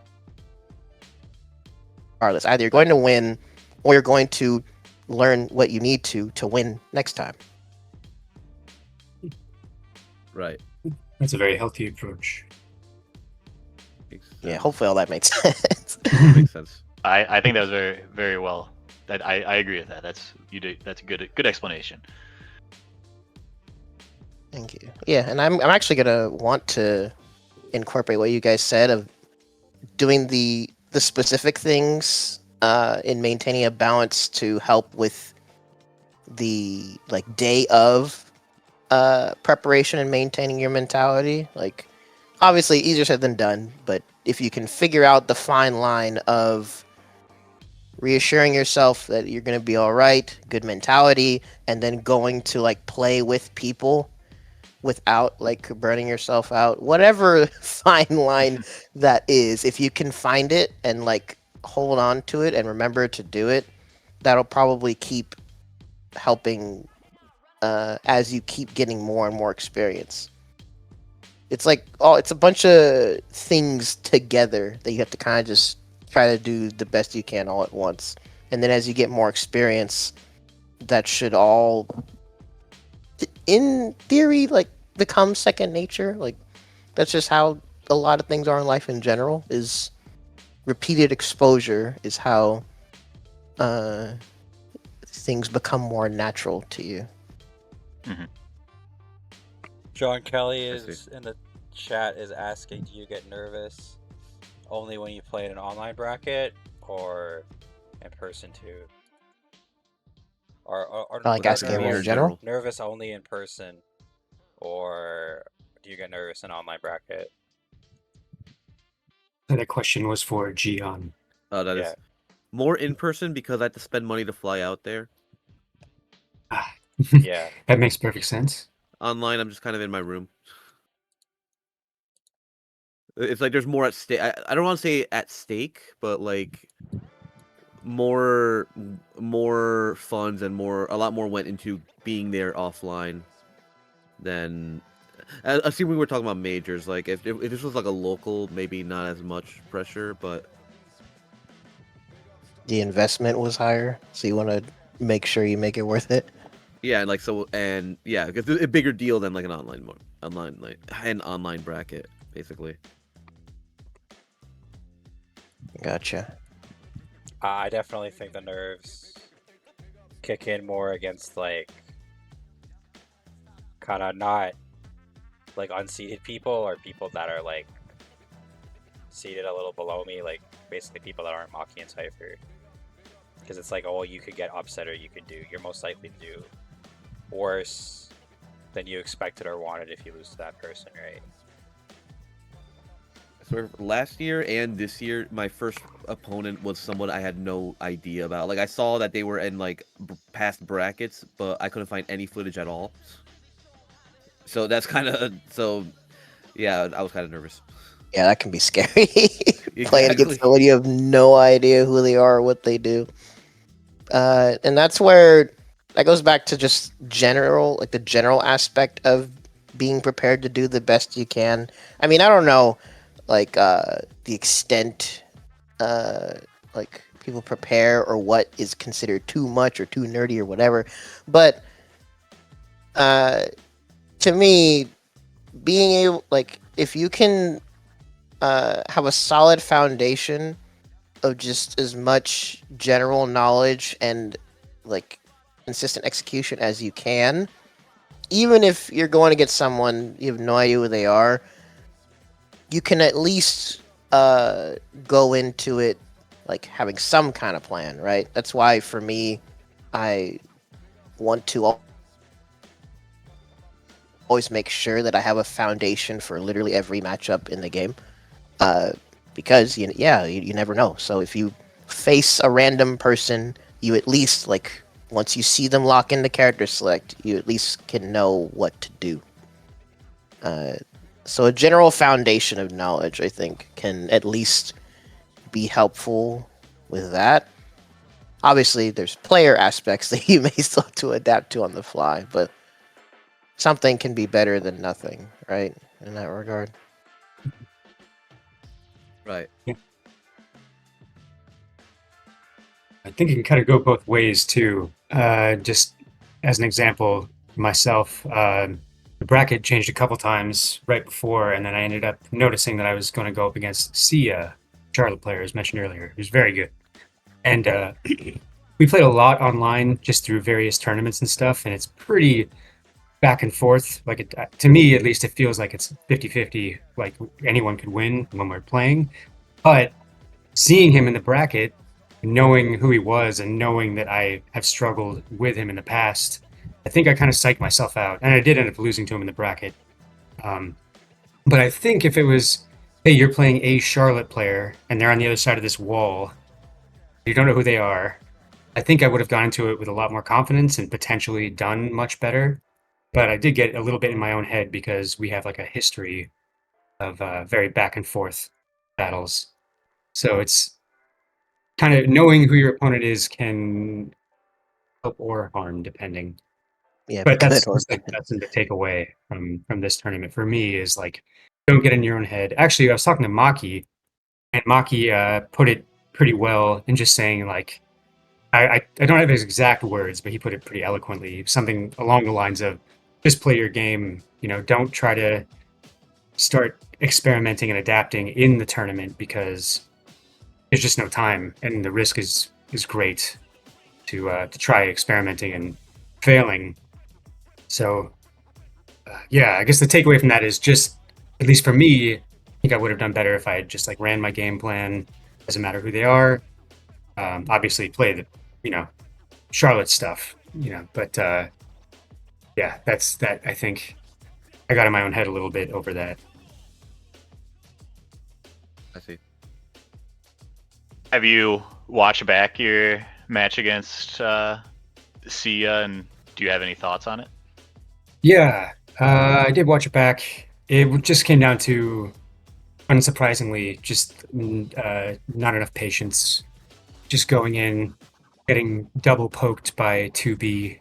Either you're going to win or you're going to learn what you need to win next time. Right. That's a very healthy approach. Yeah, hopefully all that makes sense. Makes sense. I think that was very very well. That I agree with that. That's a good explanation. Thank you. Yeah, and I'm actually gonna want to incorporate what you guys said of doing the specific things in maintaining a balance to help with the like day of preparation and maintaining your mentality. Like obviously easier said than done, but if you can figure out the fine line of reassuring yourself that you're going to be all right, good mentality, and then going to like play with people without like burning yourself out, whatever fine line that is, if you can find it and like hold on to it and remember to do it, that'll probably keep helping as you keep getting more and more experience. It's like it's a bunch of things together that you have to kind of just try to do the best you can all at once, and then as you get more experience, that should all in theory like become second nature. Like that's just how a lot of things are in life in general. Is repeated exposure is how things become more natural to you. John Kelly I see. is in the chat is asking, do you get nervous only when you play in an online bracket or in person too? Or I like would that asking everyone in Nervous. general. nervous only in person, or do you get nervous in online bracket? That question was for Gian. That is Yeah. more in person because I have to spend money to fly out there. Yeah. That makes perfect sense. Online, I'm just kind of in my room. It's like there's more at stake. I don't want to say at stake, but like more funds and a lot more went into being there offline than. Assuming we're talking about majors, like if this was like a local, maybe not as much pressure, but The investment was higher, so you want to make sure you make it worth it. yeah, and like so, and yeah, because it's a bigger deal than like an online bracket, basically. Gotcha. I definitely think the nerves kick in more against like kind of not like unseated people or people that are like seated a little below me, like basically people that aren't Maki and Cypher. Because it's like, oh, you could get upset or you're most likely to do worse than you expected or wanted if you lose to that person, right? So last year and this year, my first opponent was someone I had no idea about. Like I saw that they were in like past brackets, but I couldn't find any footage at all. So that's kind of yeah, I was kind of nervous. Yeah, that can be scary. Playing Exactly. against someone you have no idea who they are or what they do. And that's where that goes back to just the general aspect of being prepared to do the best you can. I mean, I don't know, like the extent, like people prepare or what is considered too much or too nerdy or whatever, but to me, being able, like, if you can have a solid foundation of just as much general knowledge and like consistent execution as you can, even if you're going to get someone you have no idea who they are, you can at least go into it like having some kind of plan, right? That's why for me, I want to always make sure that I have a foundation for literally every matchup in the game. Because you never know. So if you face a random person, you at least like once you see them lock into character select, you at least can know what to do. So a general foundation of knowledge, I think, can at least be helpful with that. Obviously, there's player aspects that you may still have to adapt to on the fly, but something can be better than nothing, right? In that regard. Right. I think it can kind of go both ways too. Just as an example, myself, the bracket changed a couple times right before, and then I ended up noticing that I was going to go up against Sia, Charlotte player, as mentioned earlier, who's very good. And we played a lot online just through various tournaments and stuff, and it's pretty back and forth. Like to me, at least, it feels like it's 50-50. Like anyone could win when we're playing. But seeing him in the bracket, knowing who he was, and knowing that I have struggled with him in the past, I think I kind of psyched myself out. And I did end up losing to him in the bracket. But I think if it was, hey, you're playing a Charlotte player, and they're on the other side of this wall, you don't know who they are, I think I would have gone into it with a lot more confidence and potentially done much better. but I did get a little bit in my own head because we have like a history of very back and forth battles. So it's kind of knowing who your opponent is can help or harm depending. Yeah, But good that's or just like lesson to take away from this tournament for me is like don't get in your own head. Actually, I was talking to Maki, and Maki put it pretty well in just saying like I don't have his exact words, but he put it pretty eloquently. Something along the lines of just play your game. You know, don't try to start experimenting and adapting in the tournament because there's just no time, and the risk is great to try experimenting and failing. So, yeah, I guess the takeaway from that is just, at least for me, I think I would have done better if I had just like ran my game plan. Doesn't matter who they are. Obviously, play the, Charlotte stuff, But yeah, that's that. I think I got in my own head a little bit over that. I see. Have you watched back your match against Sia, and do you have any thoughts on it? Yeah, I did watch it back. It just came down to, unsurprisingly, just not enough patience. Just going in, getting double poked by 2B,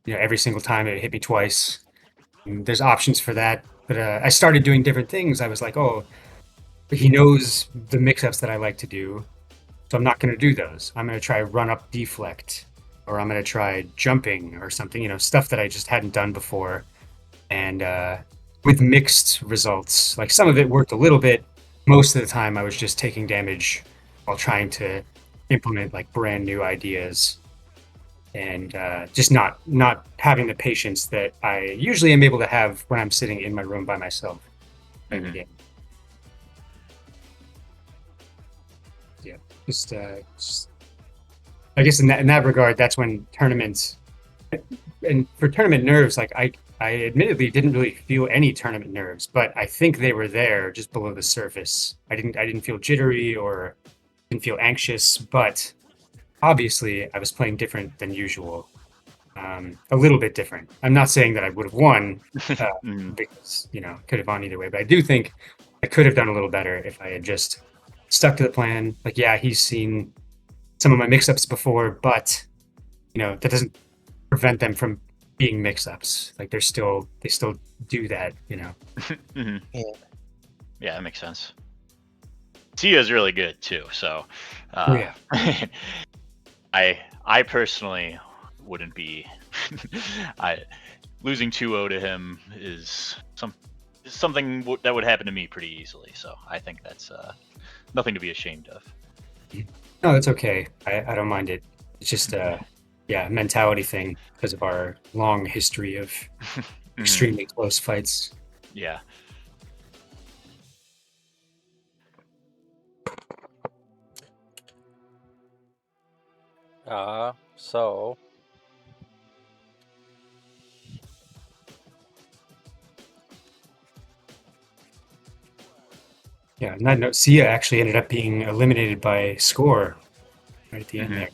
every single time it hit me twice. And there's options for that, but I started doing different things. I was like, oh, he knows the mix-ups that I like to do, so I'm not going to do those. I'm going to try run up deflect, or I'm going to try jumping or something, stuff that I just hadn't done before. And with mixed results, like some of it worked a little bit. Most of the time I was just taking damage while trying to implement like brand new ideas, and just not having the patience that I usually am able to have when I'm sitting in my room by myself playing the game. Yeah, just I guess in that regard, that's when tournaments, and for tournament nerves, like I admittedly didn't really feel any tournament nerves, but I think they were there just below the surface. I didn't feel jittery or didn't feel anxious, but obviously I was playing different than usual. A little bit different. I'm not saying that I would have won because could have gone either way, but I do think I could have done a little better if I had just stuck to the plan. Like, yeah, he's seen some of my mix-ups before, but that doesn't prevent them from being mix-ups. Like they still do that. Mm-hmm. Yeah, that makes sense. Sia's really good too, so Yeah. I personally wouldn't be. Losing 2-0 to him is something that would happen to me pretty easily. So I think that's nothing to be ashamed of. No, that's okay. I don't mind it. It's just a mentality thing because of our long history of extremely close fights. Yeah. So Yeah, on that note, Sia actually ended up being eliminated by score right at the end there.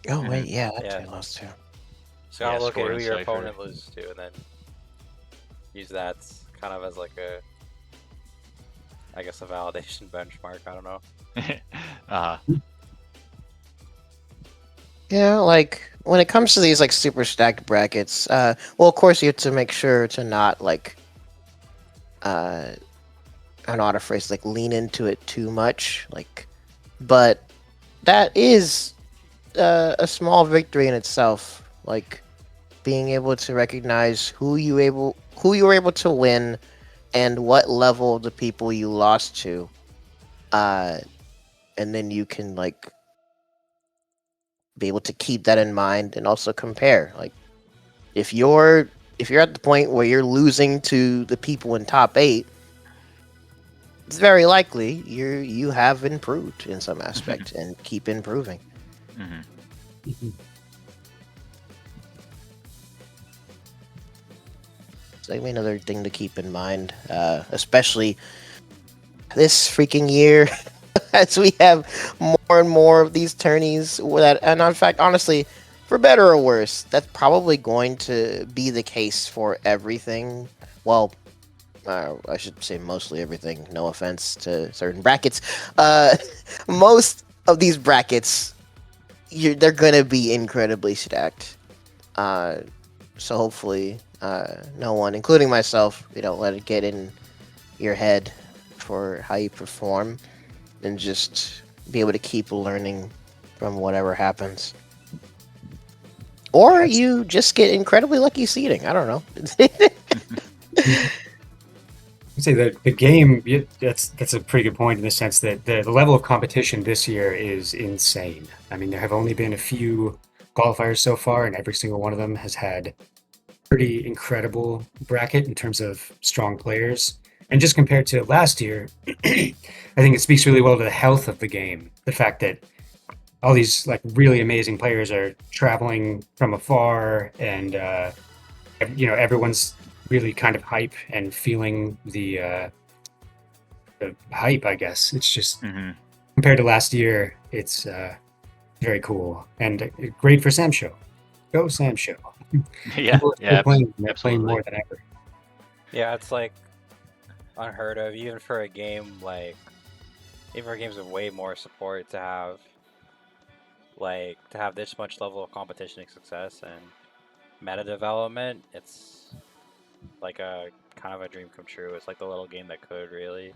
Oh wait, yeah, that Yeah. too lost too. just gotta look at Score who and your Cypher. opponent loses to, and then use that kind of as like a validation benchmark. I don't know. Yeah, like when it comes to these like super stacked brackets, well, of course you have to make sure to not like, I don't know how to phrase, like lean into it too much, like, but that is a small victory in itself, like being able to recognize who you were able to win, and what level of the people you lost to, and then you can like be able to keep that in mind and also compare. Like if you're at the point where you're losing to the people in top 8, it's very likely you have improved in some aspect and keep improving. So maybe another thing to keep in mind, especially this freaking year, as we have more and more of these tourneys that, and in fact, honestly, for better or worse, that's probably going to be the case for everything. Well, I should say mostly everything. No offense to certain brackets. Most of these brackets, they're gonna be incredibly stacked. So hopefully, no one, including myself, don't let it get in your head for how you perform, and just be able to keep learning from whatever happens. Or you just get incredibly lucky seeding. I don't know. I'd say that the game, that's a pretty good point in the sense that the level of competition this year is insane. I mean, there have only been a few qualifiers so far, and every single one of them has had pretty incredible bracket in terms of strong players. And just compared to last year, I think it speaks really well to the health of the game. The fact that all these like really amazing players are traveling from afar, and everyone's really kind of hype and feeling the hype. I guess it's just compared to last year, it's very cool and great for Samsho. Go Samsho! Yeah, They're playing absolutely. more than ever. Yeah, it's like unheard of, even for a game games with way more support to have this much level of competition and success and meta development. It's like a kind of a dream come true. It's like the little game that could really.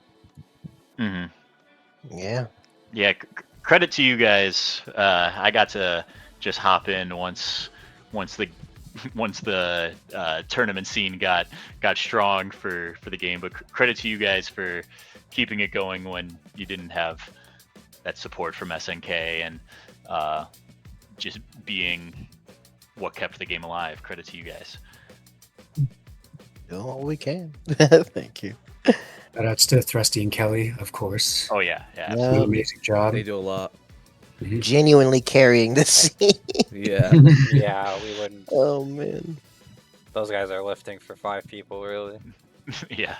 Yeah. Yeah, credit to you guys. I got to just hop in once the tournament scene got strong for the game. But credit to you guys for keeping it going when you didn't have that support from SNK and just being what kept the game alive. Credit to you guys. Do what we can. Thank you. Shoutouts to Thrusty and Kelly, of course. Oh yeah, They absolutely. do an amazing job. They do a lot. Genuinely carrying the scene. Yeah. Yeah, we wouldn't. Oh man. Those guys are lifting for 5 people, really. Yeah.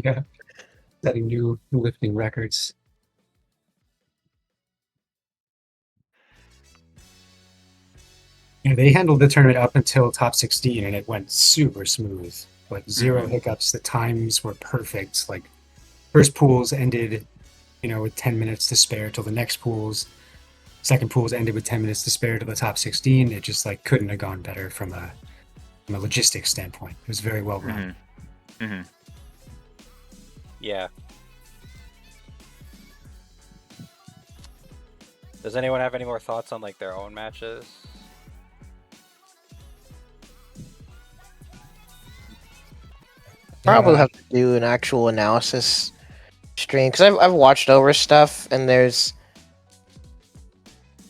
Yeah, setting new lifting records. Yeah, they handled the tournament up until top 16, and it went super smooth. Like zero hiccups. The times were perfect. Like first pools ended, with 10 minutes to spare till the next pools. Second pools ended with 10 minutes to spare to the top 16. It just like couldn't have gone better from a logistics standpoint. It was very well run. Yeah. Does anyone have any more thoughts on like their own matches? Probably have to do an actual analysis stream because I've watched over stuff, and there's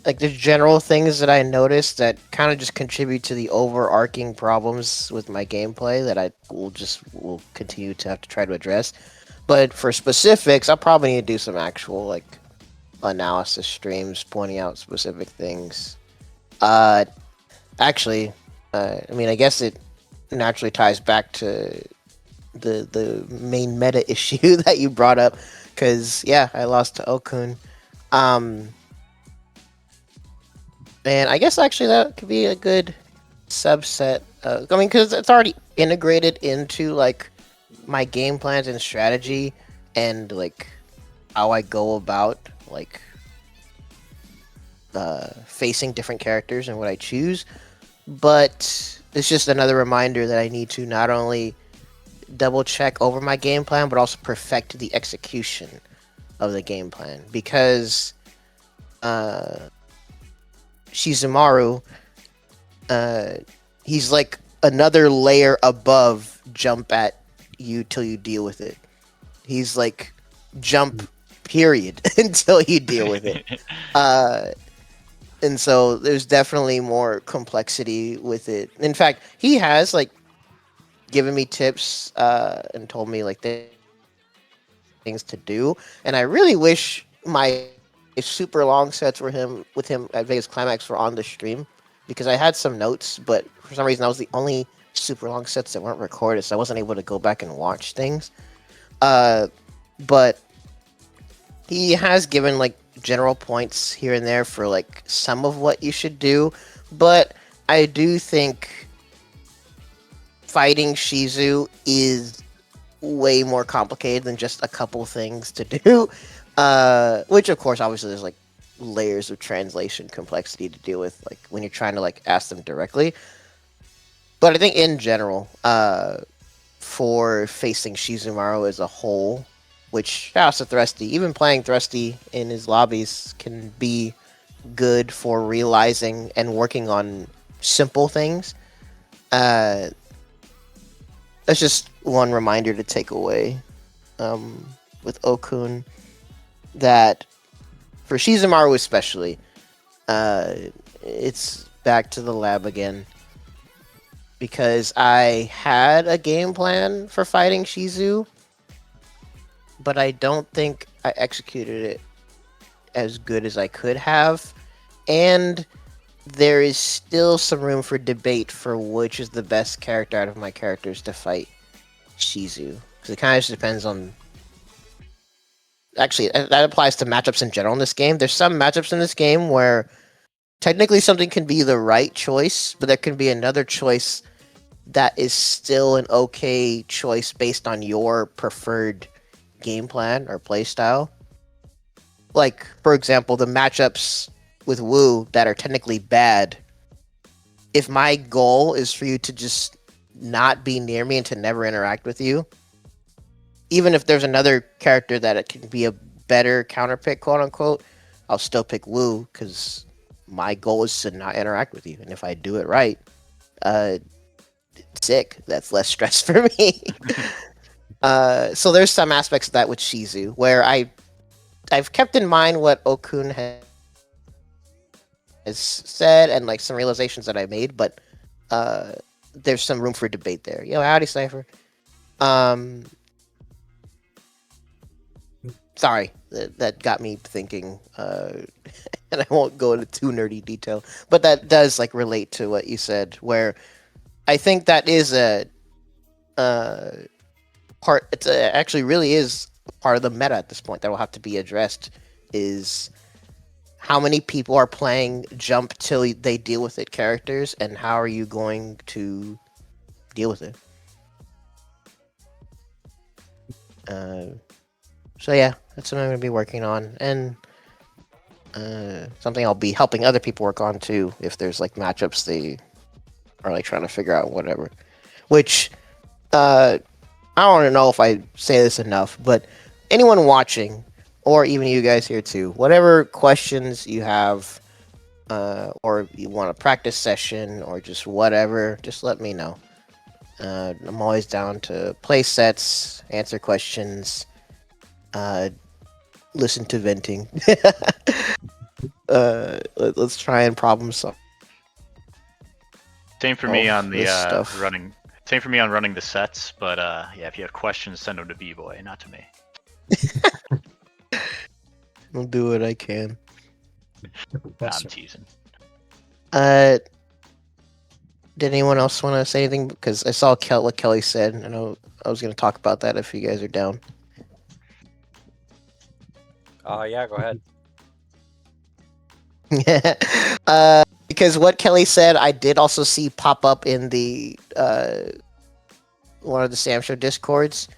like the general things that I noticed that kind of just contribute to the overarching problems with my gameplay that I will continue to have to try to address. But for specifics, I'll probably need to do some actual like analysis streams pointing out specific things. Actually, I mean, I guess it naturally ties back to the main meta issue that you brought up, because yeah, I lost to Okun. And I guess actually that could be a good subset. I mean, because it's already integrated into like my game plans and strategy, and like how I go about like facing different characters and what I choose. But it's just another reminder that I need to not only double check over my game plan, but also perfect the execution of the game plan, because Shizumaru, he's like another layer above jump at you till you deal with it. He's like jump period until you deal with it. And so there's definitely more complexity with it. In fact, he has like given me tips and told me like things to do, and I really wish my super long sets with him at Vegas Climax were on the stream, because I had some notes, but for some reason that was the only super long sets that weren't recorded, so I wasn't able to go back and watch things. But he has given like general points here and there for like some of what you should do, but I do think fighting Shizu is way more complicated than just a couple things to do. Which of course, obviously, there's like layers of translation complexity to deal with, like when you're trying to like ask them directly. But I think in general, for facing Shizumaru as a whole, which shouts to Thrusty, even playing Thrusty in his lobbies can be good for realizing and working on simple things. Uh, that's just one reminder to take away with Okun, that for Shizumaru especially, it's back to the lab again. Because I had a game plan for fighting Shizu, but I don't think I executed it as good as I could have. And there is still some room for debate for which is the best character out of my characters to fight Shizu. Because it kind of just depends on... Actually, that applies to matchups in general in this game. There's some matchups in this game where technically something can be the right choice, but there can be another choice that is still an okay choice based on your preferred game plan or play style. Like, for example, the matchups with Wu that are technically bad, if my goal is for you to just not be near me and to never interact with you, even if there's another character that it can be a better counter pick, quote unquote, I'll still pick Wu because my goal is to not interact with you. And if I do it right, sick. That's less stress for me. So there's some aspects of that with Shizu where I've kept in mind what Okun has said and like some realizations that I made, but there's some room for debate there. Yo, howdy, Cypher. Sorry, that got me thinking, and I won't go into too nerdy detail, but that does like relate to what you said, where I think that is a part. Actually really is part of the meta at this point that will have to be addressed. Is how many people are playing jump till they deal with it characters, and how are you going to deal with it? So yeah, that's what I'm going to be working on, and something I'll be helping other people work on too. If there's like matchups they are like trying to figure out, whatever. Which I don't know if I say this enough, but anyone watching, or even you guys here too, whatever questions you have, or you want a practice session, or just whatever, just let me know. I'm always down to play sets, answer questions, listen to venting. Let's try and problem solve. Same for me on the this stuff. running. Same for me on running the sets, but yeah, if you have questions, send them to B-Boy, not to me. I'll do what I can. Nah, I'm teasing. Did anyone else want to say anything? Because I saw what Kelly said. I know I was going to talk about that if you guys are down. Yeah, go ahead. Because what Kelly said, I did also see pop up in the one of the Samsho discords.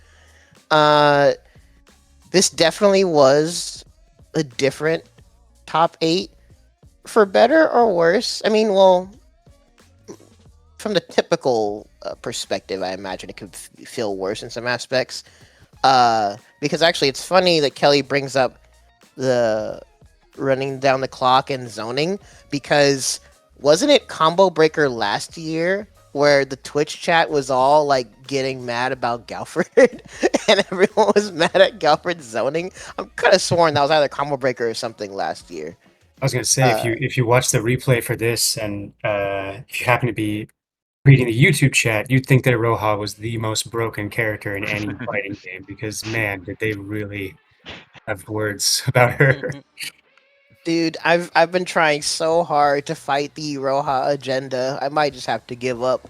This definitely was a different top 8, for better or worse. I mean, well, from the typical perspective, I imagine it could feel worse in some aspects. Because actually, it's funny that Kelly brings up the running down the clock and zoning, because wasn't it Combo Breaker last year where the Twitch chat was all like getting mad about Galford and everyone was mad at Galford's zoning? I'm kind of sworn that was either Combo Breaker or something last year. I was gonna say, if you watch the replay for this, and if you happen to be reading the YouTube chat, you'd think that Roja was the most broken character in any fighting game, because man, did they really have words about her. Dude, I've been trying so hard to fight the Roja agenda. I might just have to give up.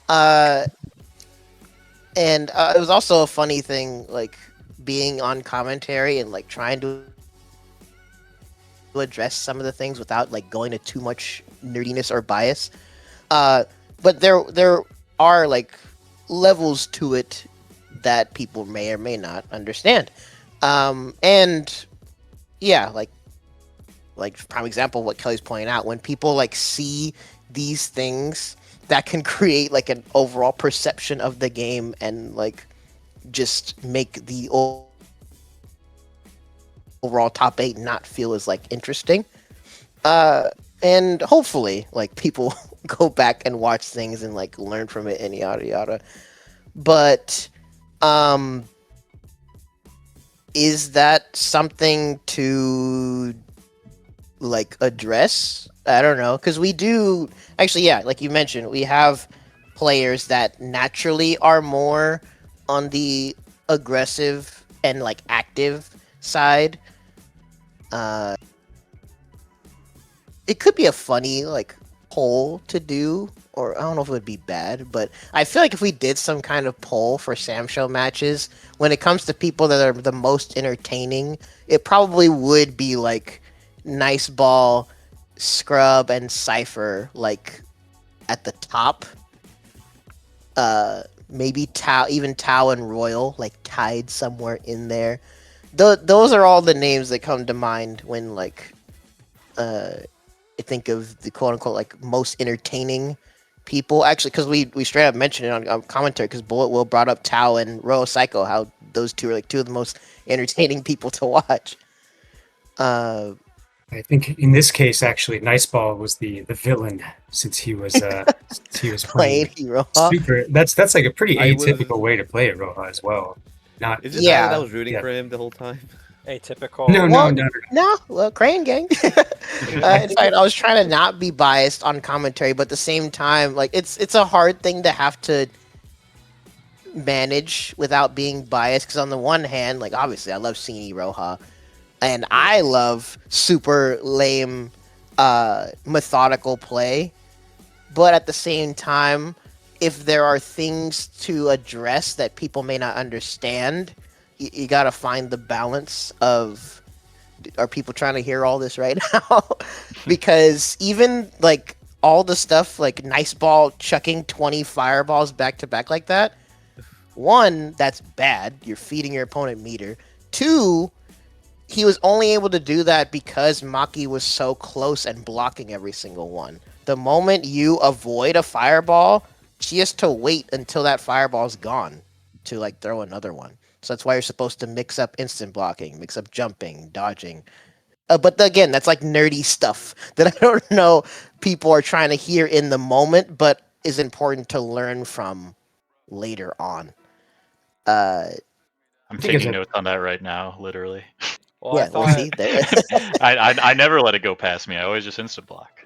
And it was also a funny thing, like being on commentary and like trying to address some of the things without like going to too much nerdiness or bias. But there are like levels to it that people may or may not understand. And yeah, like prime example what Kelly's pointing out, when people like see these things that can create like an overall perception of the game and like just make the overall top 8 not feel as like interesting. And hopefully like people go back and watch things and like learn from it and yada yada. But is that something to like address? I don't know, because we do actually, yeah, like you mentioned, we have players that naturally are more on the aggressive and like active side. It could be a funny like poll to do, or I don't know if it would be bad, but I feel like if we did some kind of poll for Samsho matches, when it comes to people that are the most entertaining, it probably would be like Nice Ball, Scrub, and Cypher like at the top. Maybe Tao, even Tao and Royal like tied somewhere in there. Those are all the names that come to mind when like I think of the quote unquote like most entertaining people. Actually, because we straight up mentioned it on commentary, because Bullet Will brought up Tao and Royal Psycho, how those two are like two of the most entertaining people to watch. I think in this case, actually, Niceball was the villain since he was Playing playing Hiroha. super. That's like a pretty I would've- atypical way to play it, Roja, as well. Not Is it Yeah. that was rooting Yeah. for him the whole time? Atypical. no, Well, no. No, well, Crane Gang. In fact, I was trying to not be biased on commentary, but at the same time, like it's a hard thing to have to manage without being biased. Because on the one hand, like obviously, I love seeing Iroha, and I love super lame, methodical play. But at the same time, if there are things to address that people may not understand, you got to find the balance of, are people trying to hear all this right now? Because even like all the stuff like Nice Ball chucking 20 fireballs back to back like that, one, that's bad. You're feeding your opponent meter. Two, he was only able to do that because Maki was so close and blocking every single one. The moment you avoid a fireball, she has to wait until that fireball's gone to like throw another one. So that's why you're supposed to mix up instant blocking, mix up jumping, dodging. But again, that's like nerdy stuff that I don't know people are trying to hear in the moment, but is important to learn from later on. I'm think it's taking a- notes on that right now, literally. Well, I Yeah, we'll thought see. There. I never let it go past me. I always just instant block.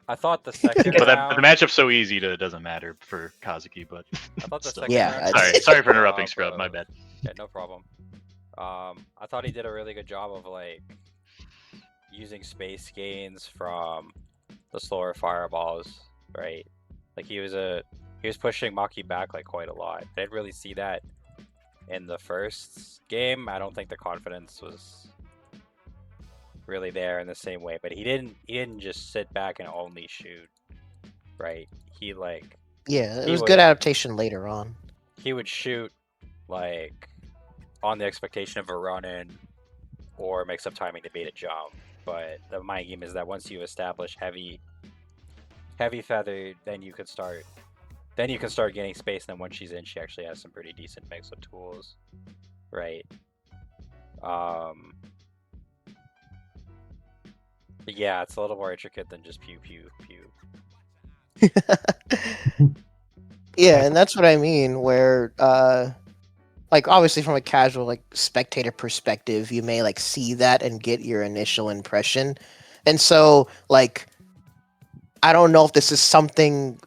the second But the round. matchup's so easy that it doesn't matter for Kazuki. But I thought the still. second Yeah, round. Sorry for interrupting, Scrub. My bad. Yeah, no problem. I thought he did a really good job of like using space gains from the slower fireballs, right? Like he was pushing Maki back like quite a lot. I didn't really see that in the first game. I don't think the confidence was really there in the same way, but he didn't just sit back and only shoot, right? He like Yeah, it He was would- good adaptation later on. he would shoot like on the expectation of a run in or mix up timing to bait a jump. But the mind game is that once you establish heavy feather, then you can start gaining space, and then once she's in, she actually has some pretty decent mix of tools. Right. But yeah, it's a little more intricate than just pew pew pew. Yeah, and that's what I mean, where like obviously from a casual like spectator perspective, you may like see that and get your initial impression. And so like I don't know if this is something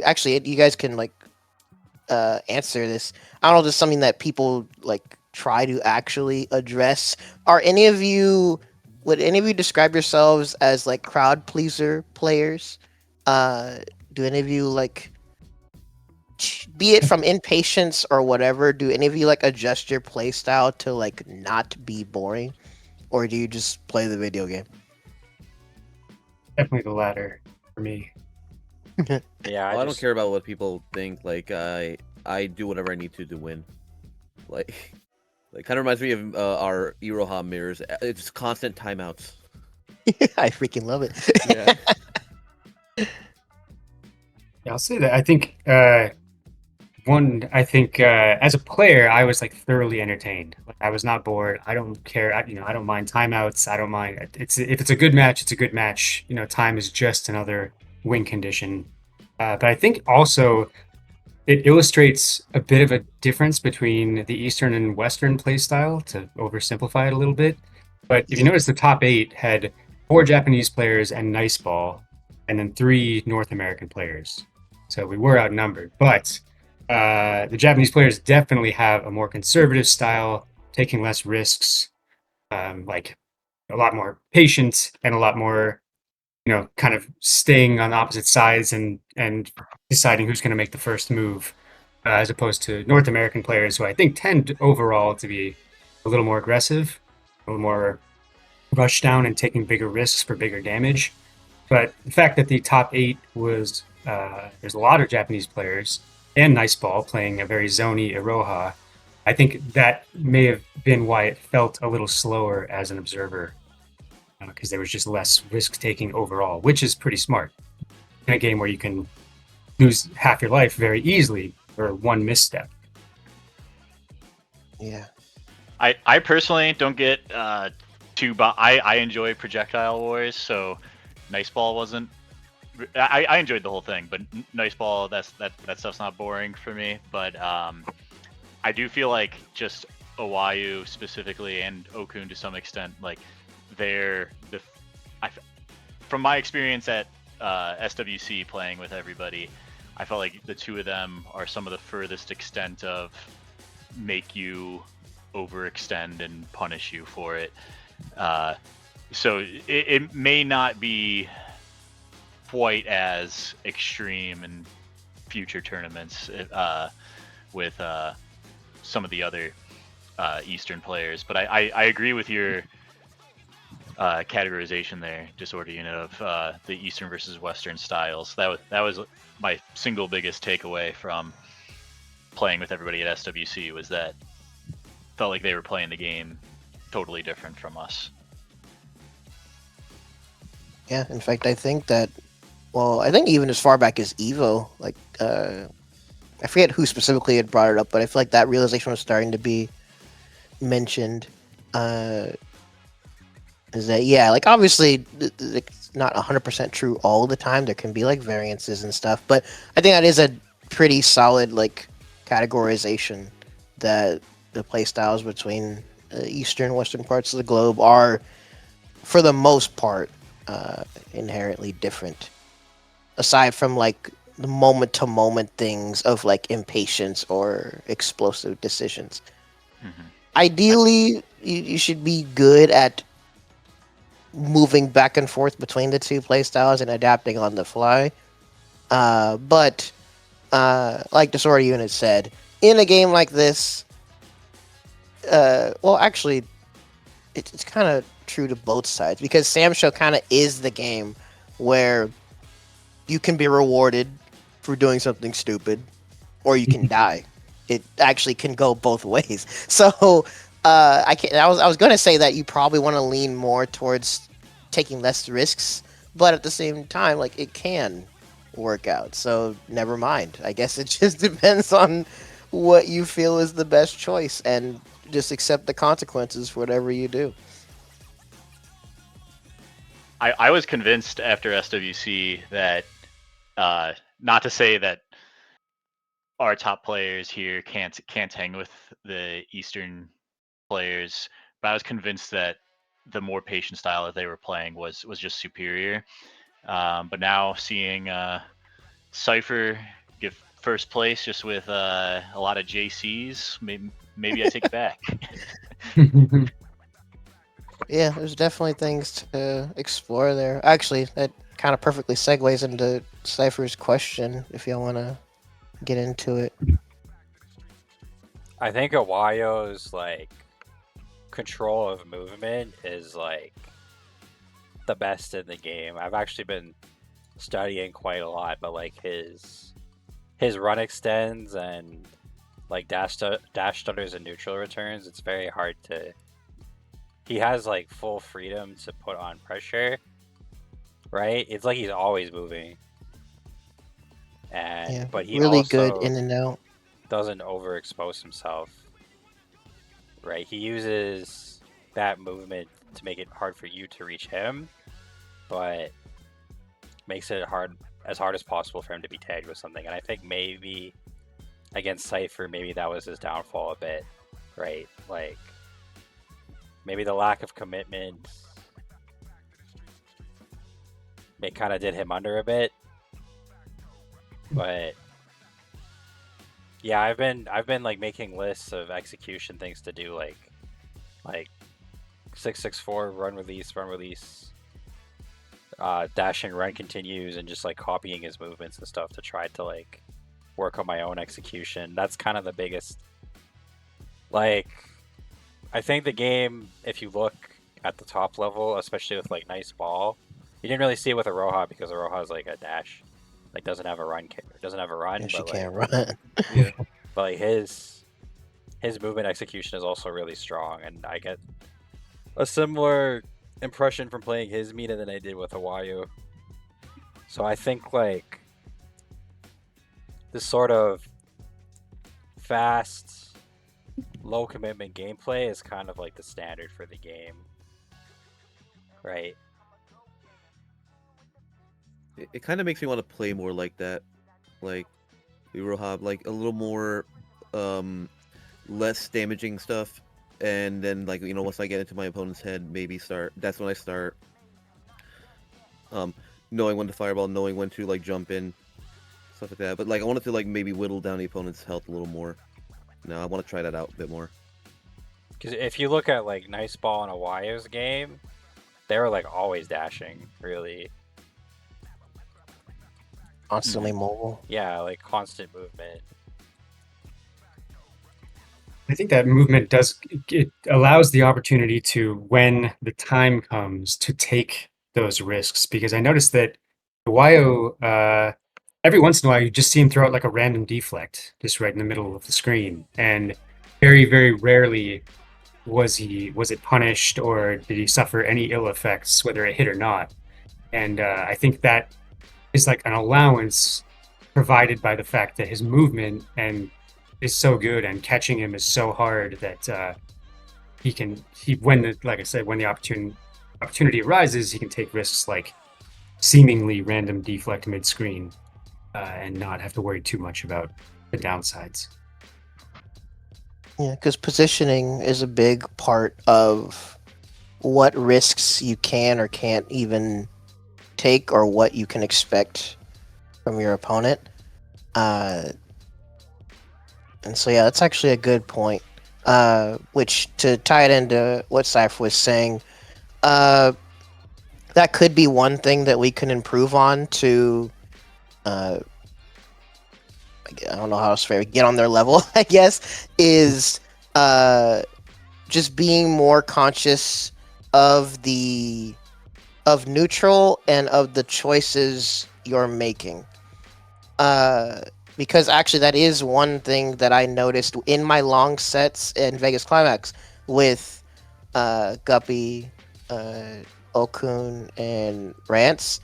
actually you guys can like answer this. I don't know if this is something that people like try to actually address. Would any of you describe yourselves as like crowd pleaser players? Do any of you like, be it from impatience or whatever, do any of you like adjust your play style to like not be boring? or do you just play the video game? Definitely the latter for me. Yeah, Well, I don't care about what people think. Like I do whatever I need to win. Like kind of reminds me of our Iroha mirrors. It's constant timeouts. I freaking love it. Yeah. Yeah, I'll say that. I think as a player, I was like thoroughly entertained. Like, I was not bored. I don't care. I don't mind timeouts. I don't mind. If it's a good match, it's a good match. Time is just another win condition. But I think also it illustrates a bit of a difference between the Eastern and Western playstyle, to oversimplify it a little bit. But if you notice, the top 8 had 4 Japanese players and Nice Ball, and then 3 North American players. So we were outnumbered. But the Japanese players definitely have a more conservative style, taking less risks, like a lot more patient and a lot more, kind of staying on opposite sides and deciding who's going to make the first move, as opposed to North American players who I think tend overall to be a little more aggressive, a little more rush down and taking bigger risks for bigger damage. But the fact that the top 8 was there's a lot of Japanese players and Nice Ball playing a very zony Iroha, I think that may have been why it felt a little slower as an observer, because there was just less risk taking overall, which is pretty smart in a game where you can lose half your life very easily for one misstep. Yeah. I personally don't get I enjoy projectile wars, so Nice Ball wasn't. I enjoyed the whole thing, but Nice Ball, that stuff's not boring for me. But I do feel like just Owayu specifically and Okun to some extent, like from my experience at SWC playing with everybody, I felt like the two of them are some of the furthest extent of make you overextend and punish you for it. So it may not be quite as extreme in future tournaments with some of the other Eastern players, but I agree with your categorization there, Disorder Unit, of the Eastern versus Western styles. That was my single biggest takeaway from playing with everybody at SWC, was that felt like they were playing the game totally different from us. Yeah, in fact, I think even as far back as Evo, like, I forget who specifically had brought it up, but I feel like that realization was starting to be mentioned. Is that, yeah, like, obviously it's not 100% true all the time. There can be like variances and stuff, but I think that is a pretty solid like categorization that the play styles between eastern and western parts of the globe are, for the most part, inherently different, aside from like the moment to moment things of like impatience or explosive decisions. Mm-hmm. Ideally, you should be good at moving back and forth between the two playstyles and adapting on the fly. But like Disorder Unit said, in a game like this, well, actually, it's kind of true to both sides, because Samsho kind of is the game where you can be rewarded for doing something stupid, or you can die. It actually can go both ways. So I was going to say that you probably want to lean more towards taking less risks, but at the same time, like, it can work out. So never mind. I guess it just depends on what you feel is the best choice, and just accept the consequences for whatever you do. I was convinced after SWC that, not to say that our top players here can't hang with the Eastern players, but I was convinced that the more patient style that they were playing was just superior. But now seeing Cypher get first place just with a lot of JCs, maybe I take it back. Yeah, there's definitely things to explore there. Actually, that kind of perfectly segues into Cypher's question, if y'all want to get into it. I think Awayo's like control of movement is like the best in the game. I've actually been studying quite a lot, but like his run extends and like dash stutters and neutral returns, it's very hard to. He has like full freedom to put on pressure, right? It's like he's always moving, and Yeah, but he really also good in and out. doesn't overexpose himself, right? He uses that movement to make it hard for you to reach him, but makes it as hard as possible for him to be tagged with something. And I think maybe against Cypher, maybe that was his downfall a bit, right? Like maybe the lack of commitment kind of did him under a bit, but yeah, I've been like making lists of execution things to do, like 664 run release, dash and run continues, and just like copying his movements and stuff to try to like work on my own execution. That's kind of the biggest. Like, I think the game, if you look at the top level, especially with like nice ball, you didn't really see it with Aroha because Aroha is like a dash, like doesn't have a run, Yeah, she but like, can't run. Yeah. but like his movement execution is also really strong, and I get a similar impression from playing his Mina than I did with Awayu. So I think like this sort of fast, low commitment gameplay is kind of like the standard for the game, right? It kind of makes me want to play more like that, like Iroha, like a little more, less damaging stuff, and then like once I get into my opponent's head, maybe start. That's when I start, knowing when to fireball, knowing when to like jump in, stuff like that. But like I wanted to like maybe whittle down the opponent's health a little more. No, I want to try that out a bit more. Because if you look at like Nice Ball and Awayu's game, they were like always dashing, really. Constantly mobile. Yeah, like constant movement. I think that movement it allows the opportunity to, when the time comes, to take those risks. Because I noticed that Wayo, every once in a while, you just see him throw out like a random deflect just right in the middle of the screen, and very, very rarely was it punished or did he suffer any ill effects, whether it hit or not. And I think that is like an allowance provided by the fact that his movement is so good and catching him is so hard that when the opportunity arises, he can take risks like seemingly random deflect mid screen and not have to worry too much about the downsides. Yeah, because positioning is a big part of what risks you can or can't even take, or what you can expect from your opponent. And so yeah, that's actually a good point. Which, to tie it into what Cypher was saying, that could be one thing that we can improve on to I don't know how else to get on their level, I guess, is just being more conscious of neutral and of the choices you're making. Because actually that is one thing that I noticed in my long sets in Vegas Climax with Guppy, Okun, and Rance,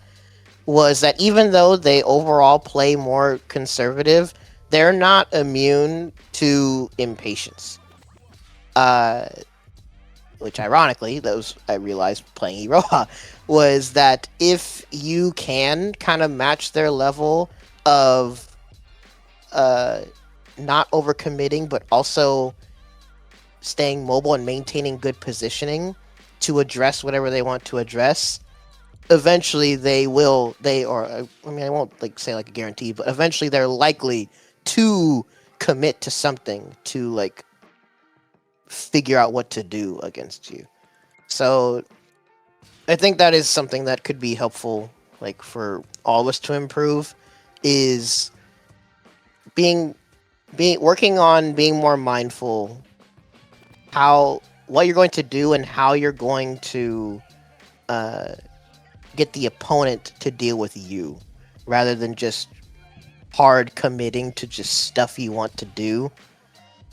was that even though they overall play more conservative, they're not immune to impatience. Which ironically, I realized playing Iroha, was that if you can kind of match their level of not overcommitting, but also staying mobile and maintaining good positioning to address whatever they want to address, eventually I won't like say like a guarantee, but eventually they're likely to commit to something to like figure out what to do against you. So I think that is something that could be helpful, like for all of us to improve, is working on being more mindful how what you're going to do and how you're going to get the opponent to deal with you, rather than just hard committing to just stuff you want to do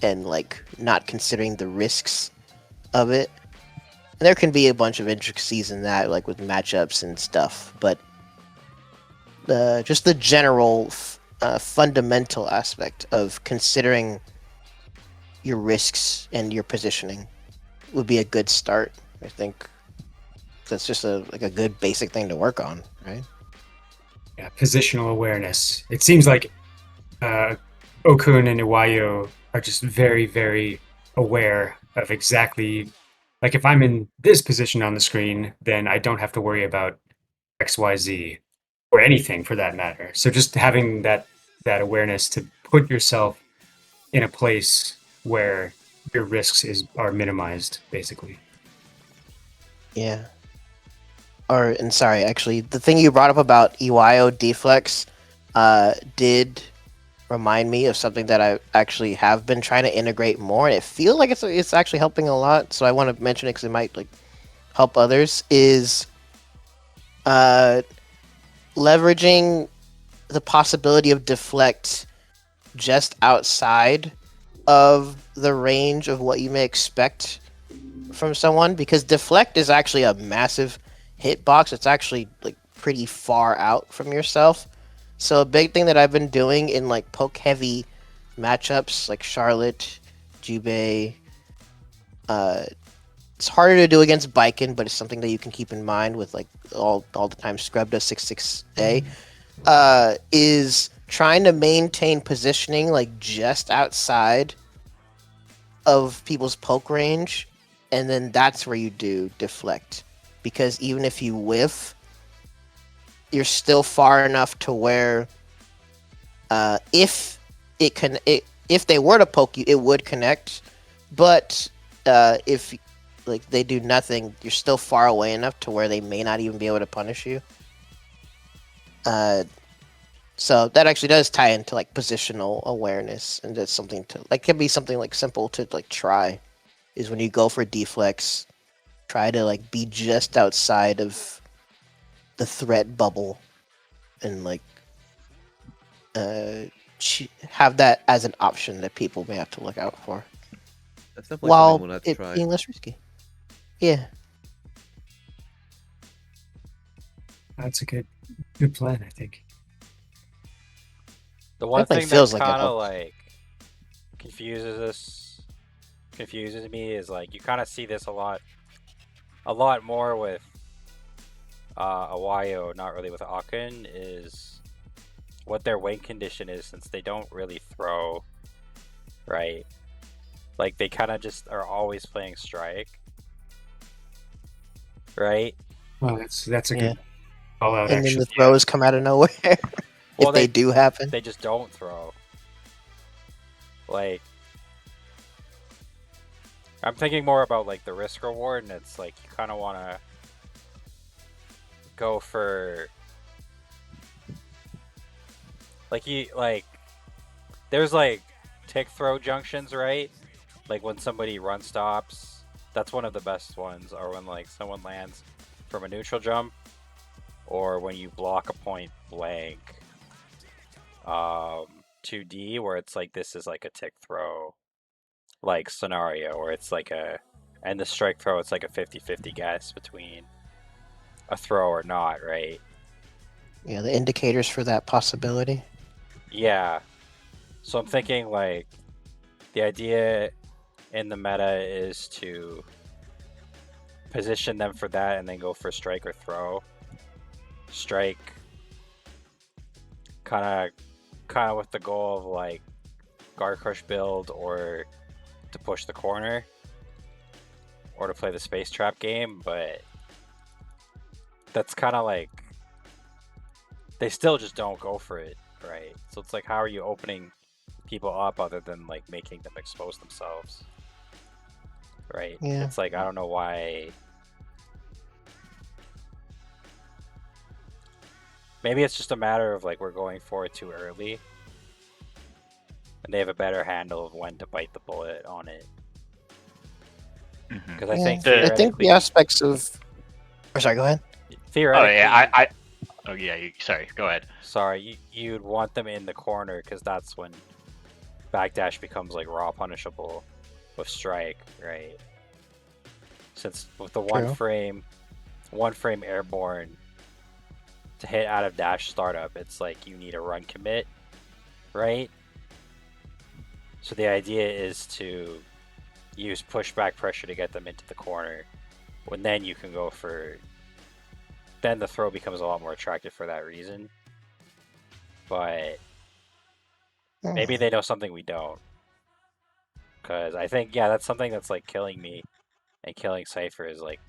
and like not considering the risks of it. And there can be a bunch of intricacies in that, like with matchups and stuff, but just the general fundamental aspect of considering your risks and your positioning would be a good start. I think that's just a good basic thing to work on, right? Yeah, positional awareness. It seems like Okun and Iwayo are just very, very aware of exactly, like if I'm in this position on the screen, then I don't have to worry about XYZ or anything for that matter. So just having that awareness to put yourself in a place where your risks are minimized, basically. Yeah. And sorry, actually, the thing you brought up about EYO deflex did remind me of something that I actually have been trying to integrate more, and it feels like it's actually helping a lot. So I want to mention it because it might like help others. Is leveraging the possibility of deflect just outside of the range of what you may expect from someone, because deflect is actually a massive hitbox. It's actually like pretty far out from yourself. So a big thing that I've been doing in like poke heavy matchups like Charlotte, Jubei, it's harder to do against Baiken, but it's something that you can keep in mind with like all the time Scrub does 6-6A, is trying to maintain positioning like just outside of people's poke range, and then that's where you do deflect, because even if you whiff, you're still far enough to where if they were to poke you, it would connect, but if like they do nothing, you're still far away enough to where they may not even be able to punish you. So that actually does tie into like positional awareness, and that's something to like, can be something like simple to like try, is when you go for deflex, try to like be just outside of the threat bubble, and like have that as an option that people may have to look out for, That's definitely while something we'll have to it try. being less risky. Yeah. That's a good plan, I think. The one Definitely thing feels that like it kind of helps. like confuses me is like you kind of see this a lot more with Awayo, not really with Akin, is what their win condition is, since they don't really throw, right? Like they kind of just are always playing strike, right? Well, that's a Yeah. good call out, And then actually. the throws come out of nowhere. Well, if they do happen. They just don't throw. Like, I'm thinking more about like the risk reward, and it's like you kind of want to go for there's like tick throw junctions, right? Like when somebody run stops, that's one of the best ones, or when like someone lands from a neutral jump, or when you block a point blank 2D, where it's like this is like a tick throw like scenario, where it's like and the strike throw, it's like a 50-50 guess between a throw or not, right? Yeah, the indicators for that possibility. Yeah. So I'm thinking like the idea in the meta is to position them for that and then go for strike or throw. Strike kind of with the goal of like guard crush build, or to push the corner, or to play the space trap game, but that's kind of like they still just don't go for it, right? So it's like, how are you opening people up other than like making them expose themselves, right? Yeah. It's like, I don't know why. Maybe it's just a matter of like we're going for it too early, and they have a better handle of when to bite the bullet on it. Mhm. Because I Yeah, think The- I think the theoretically, aspects of. Or sorry, go ahead. Oh theoretically, yeah, oh yeah. Sorry, go ahead. sorry, you'd want them in the corner because that's when backdash becomes like raw punishable with strike, right? Since with the True. one frame airborne to hit out of dash startup, it's like you need a run commit, right? So the idea is to use pushback pressure to get them into the corner. When then you can go for. Then the throw becomes a lot more attractive for that reason. But maybe they know something we don't. Because I think, yeah, that's something that's like killing me and killing Cypher is like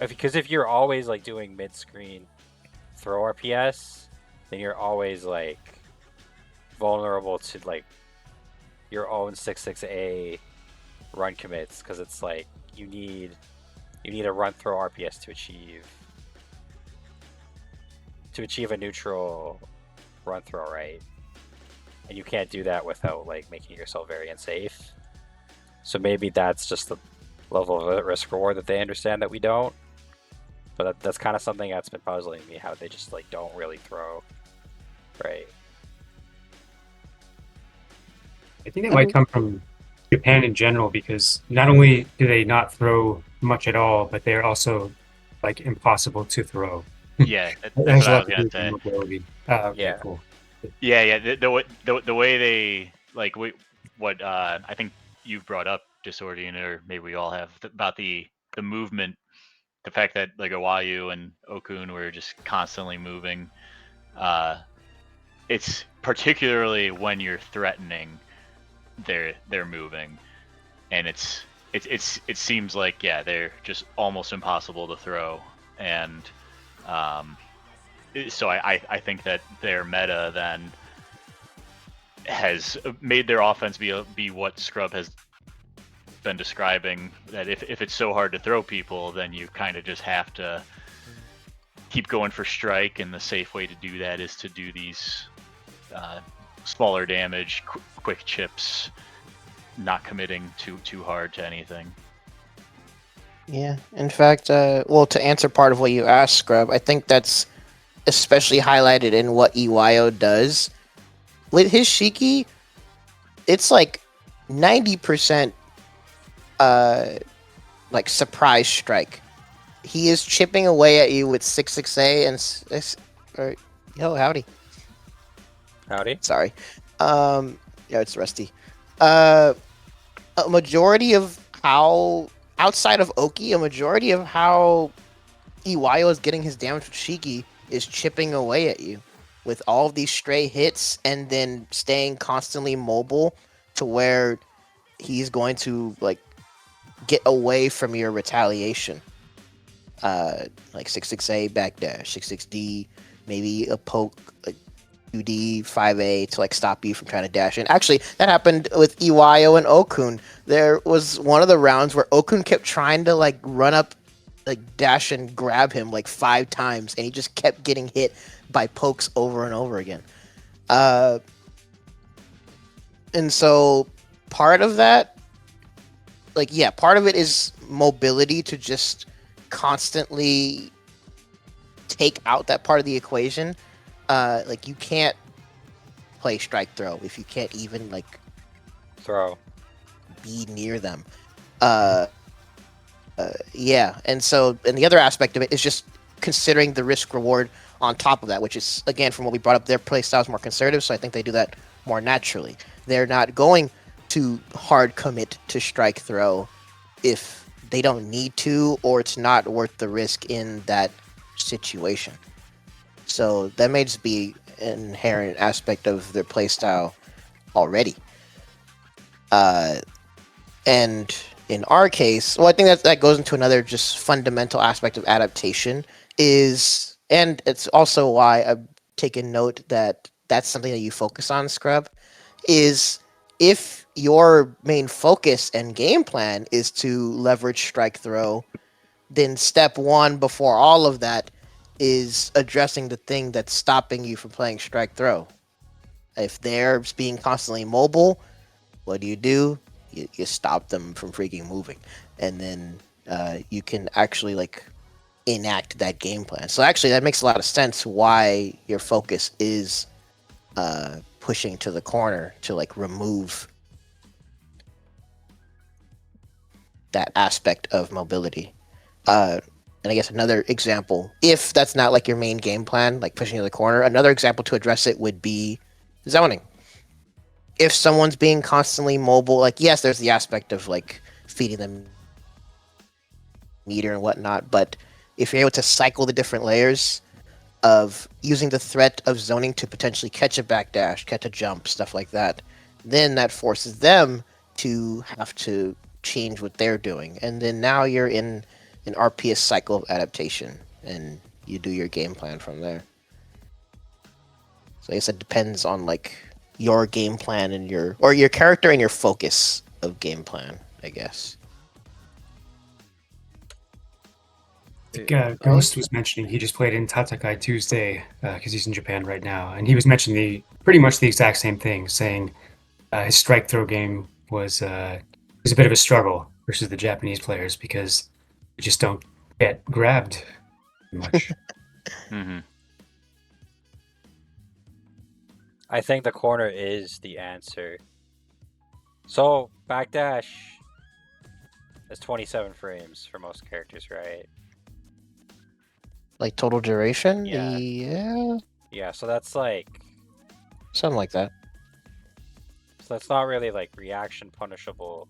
because if you're always like doing mid screen throw RPS, then you're always like vulnerable to like your own 6-6A run commits because it's like you need a run throw RPS to achieve a neutral run throw, right? And you can't do that without like making yourself very unsafe. So maybe that's just the level of risk reward that they understand that we don't. But that's kind of something that's been puzzling me, how they just like don't really throw, right? I think it might come from Japan in general because not only do they not throw much at all, but they're also like impossible to throw. Yeah, It that's has what a I lot was to do gonna with say. mobility. Okay, Yeah. cool. Yeah. The way they like what I think you've brought up, Disordian, or maybe we all have about the movement, the fact that like Owayu and Okun were just constantly moving. It's particularly when you're threatening, they're moving, and it seems like yeah they're just almost impossible to throw, and so I think that their meta then has made their offense be what Scrub has been describing, that if it's so hard to throw people, then you kind of just have to keep going for strike, and the safe way to do that is to do these smaller damage, quick chips, not committing too hard to anything. Yeah. In fact, well, to answer part of what you asked, Scrub, I think that's especially highlighted in what Iwayo does with his Shiki. It's like 90% like surprise strike. He is chipping away at you with 6-6A or yo, howdy. Howdy. Sorry. Yeah, it's Rusty. A majority of how outside of Oki, a majority of how Iwayo is getting his damage with Shiki is chipping away at you with all of these stray hits and then staying constantly mobile to where he's going to like get away from your retaliation. Like 6-6A backdash, 6-6D, maybe a poke, like 2D, 5A to like stop you from trying to dash in. Actually, that happened with Iwayo and Okun. There was one of the rounds where Okun kept trying to like run up, like dash and grab him like 5 times, and he just kept getting hit by pokes over and over again. And so part of that, like, yeah, part of it is mobility to just constantly take out that part of the equation. Like, you can't play strike throw if you can't even like Throw. be near them. Yeah, and the other aspect of it is just considering the risk reward on top of that, which is again from what we brought up, their play style is more conservative, so I think they do that more naturally. They're not going to hard commit to strike throw if they don't need to or it's not worth the risk in that situation. So that may just be an inherent aspect of their playstyle already. And in our case, well, I think that goes into another just fundamental aspect of adaptation and it's also why I've taken note that that's something that you focus on, Scrub, is if your main focus and game plan is to leverage strike throw, then step one before all of that is addressing the thing that's stopping you from playing strike throw. If they're being constantly mobile, what do? You you stop them from freaking moving, and then you can actually like enact that game plan. So actually, that makes a lot of sense why your focus is pushing to the corner to like remove that aspect of mobility. And I guess another example, if that's not like your main game plan, like pushing to the corner, another example to address it would be zoning. If someone's being constantly mobile, like yes, there's the aspect of like feeding them meter and whatnot, but if you're able to cycle the different layers of using the threat of zoning to potentially catch a backdash, catch a jump, stuff like that, then that forces them to have to change what they're doing. And then now you're in an RPS cycle of adaptation, and you do your game plan from there. So I guess it depends on like your game plan and your character and your focus of game plan, I guess. Ghost was mentioning he just played in Tatakai Tuesday because he's in Japan right now, and he was mentioning pretty much the exact same thing, saying his strike throw game was a bit of a struggle versus the Japanese players because they just don't get grabbed much. Mm-hmm. I think the corner is the answer. So backdash is 27 frames for most characters, right? Like total duration? Yeah. Yeah, so that's like Something like that. So that's not really like reaction punishable.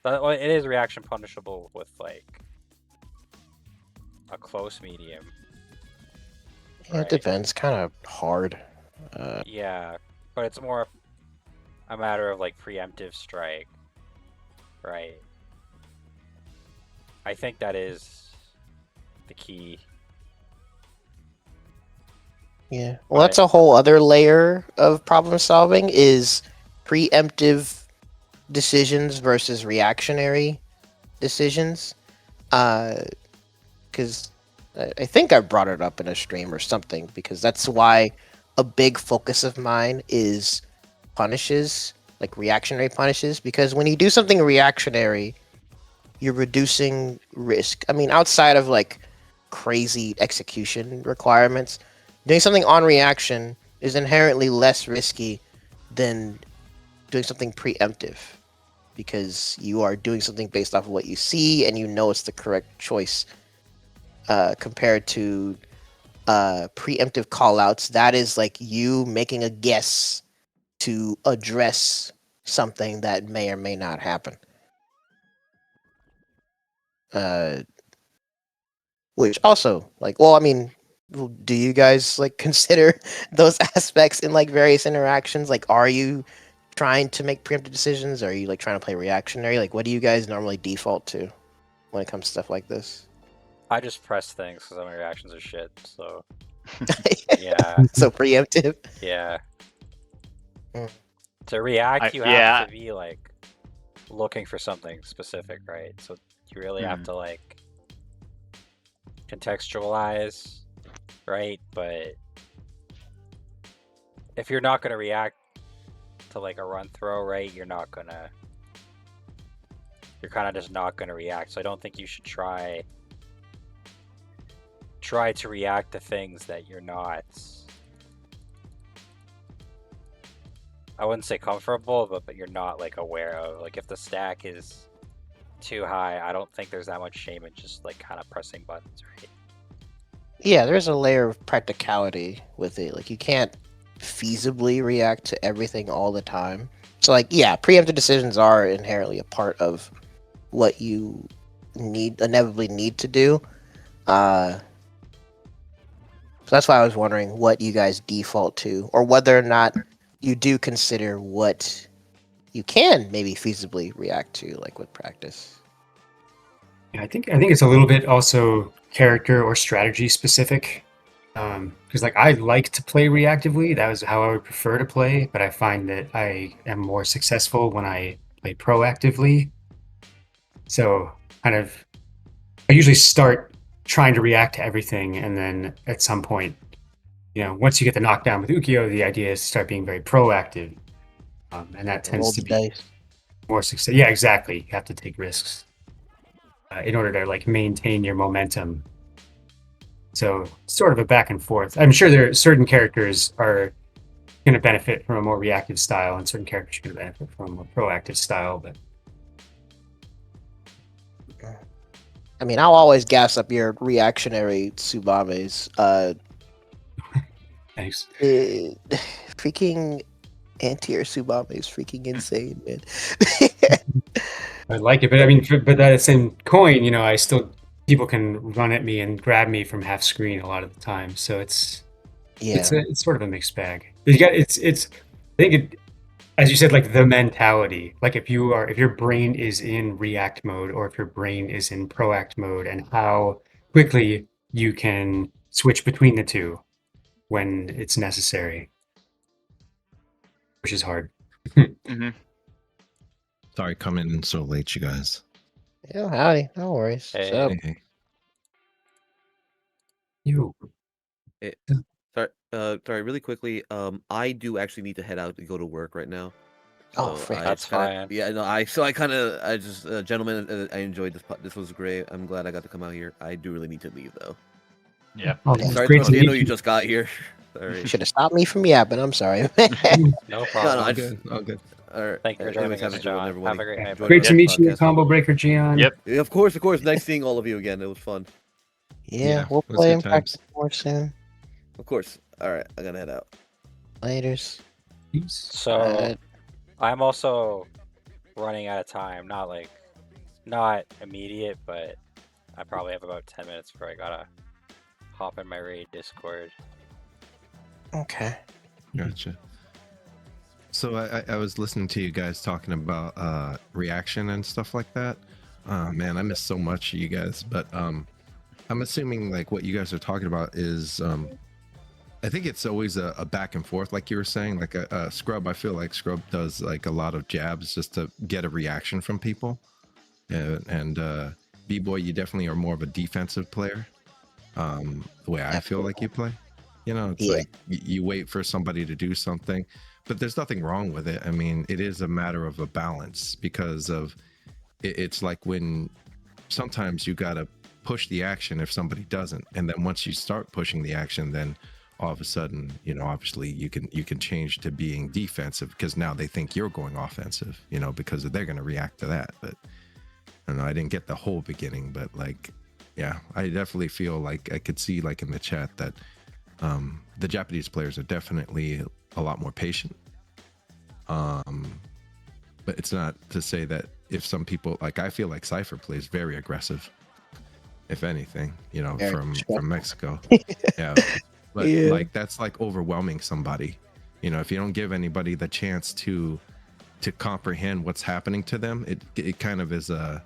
Well, it is reaction punishable with like a close medium. Yeah, it depends. Kind of hard. Yeah, but it's more a matter of like preemptive strike, right? I think that is the key. Yeah. Well, that's a whole other layer of problem solving is preemptive decisions versus reactionary decisions. Because I think I brought it up in a stream or something, because that's why a big focus of mine is punishes, like reactionary punishes, because when you do something reactionary, you're reducing risk. I mean, outside of like crazy execution requirements, doing something on reaction is inherently less risky than doing something preemptive, because you are doing something based off of what you see and you know it's the correct choice, compared to preemptive callouts. That is like you making a guess to address something that may or may not happen. Which also, like, well, I mean, do you guys like consider those aspects in like various interactions? Like, are you trying to make preemptive decisions? Or are you like trying to play reactionary? Like, what do you guys normally default to when it comes to stuff like this? I just press things because my reactions are shit. So yeah, So preemptive. yeah. Mm. To react, you have Yeah. to be like looking for something specific, right? So you really have to like contextualize, right? But if you're not gonna react to like a run throw, right, you're kind of just not gonna react. So I don't think you should try to react to things that you're not, I wouldn't say comfortable, but you're not like aware of. Like if the stack is too high, I don't think there's that much shame in just like kind of pressing buttons, right? Yeah, there's a layer of practicality with it. Like you can't feasibly react to everything all the time. So like, yeah, preemptive decisions are inherently a part of what you inevitably need to do. So that's why I was wondering what you guys default to, or whether or not you do consider what you can maybe feasibly react to, like with practice. Yeah, I think it's a little bit also character or strategy specific. Because like I like to play reactively. That was how I would prefer to play, but I find that I am more successful when I play proactively. So kind of I usually start trying to react to everything, and then at some point, once you get the knockdown with Ukyo, the idea is to start being very proactive, and that Roll tends to the be dice. more success. Yeah, exactly. You have to take risks in order to like maintain your momentum. So sort of a back and forth. I'm sure there are certain characters are going to benefit from a more reactive style, and certain characters are going to benefit from a more proactive style. But I mean, I'll always gas up your reactionary Tsubames. thanks. Freaking anti-air Tsubame is freaking insane, man. I like it, but I mean, but that same coin, you know, I still people can run at me and grab me from half screen a lot of the time. So it's Yeah, it's sort of a mixed bag. You got it's I think it, as you said, like the mentality, like if your brain is in react mode or if your brain is in proact mode, and how quickly you can switch between the two when it's necessary, which is hard. Hmm. Sorry, coming in so late, you guys. yeah, howdy, no worries. Hey. So, Hey. You. Sorry, really quickly. I do actually need to head out to go to work right now. Oh, So frick. That's fine. Yeah, no, I just, gentlemen, I enjoyed this. This was great. I'm glad I got to come out here. I do really need to leave though. Yeah. Oh, Yeah, it's Sorry, great to Toasty, I know meet you just got here. Sorry. should have stopped me from yapping. I'm sorry. No No, problem. I All just, good. All good. all right. Thank you for Anyways, joining have us, a good one, John. everybody. Have a great night, Enjoy Great the to meet you, podcast. Combo Breaker Gian. Yep. Yeah, of course. Nice seeing all of you again. It was fun. Yeah, we'll it was play good in times. practice more soon. Of course. All right, I gotta head out. Laters. Peace. So I'm also running out of time. Not immediate, but I probably have about 10 minutes before I gotta hop in my raid Discord. Okay. Gotcha. So I was listening to you guys talking about reaction and stuff like that. Man, I miss so much of you guys, but I'm assuming like what you guys are talking about is I think it's always a back and forth, like you were saying, like a Scrub. I feel like Scrub does like a lot of jabs just to get a reaction from people, and B-Boy, you definitely are more of a defensive player. The way I feel like you play, you know, it's Yeah. like you wait for somebody to do something, but there's nothing wrong with it. I mean, it is a matter of a balance because of it's like when sometimes you gotta push the action if somebody doesn't, and then once you start pushing the action, then all of a sudden, you know, obviously you can change to being defensive because now they think you're going offensive, you know, because they're going to react to that. But I don't know, I didn't get the whole beginning, but like, yeah, I definitely feel like I could see like in the chat that the Japanese players are definitely a lot more patient. But it's not to say that if some people, like I feel like Cypher plays very aggressive, if anything, you know, Very from Mexico. Yeah. But Yeah. like that's like overwhelming somebody. You know, if you don't give anybody the chance to comprehend what's happening to them, it kind of is a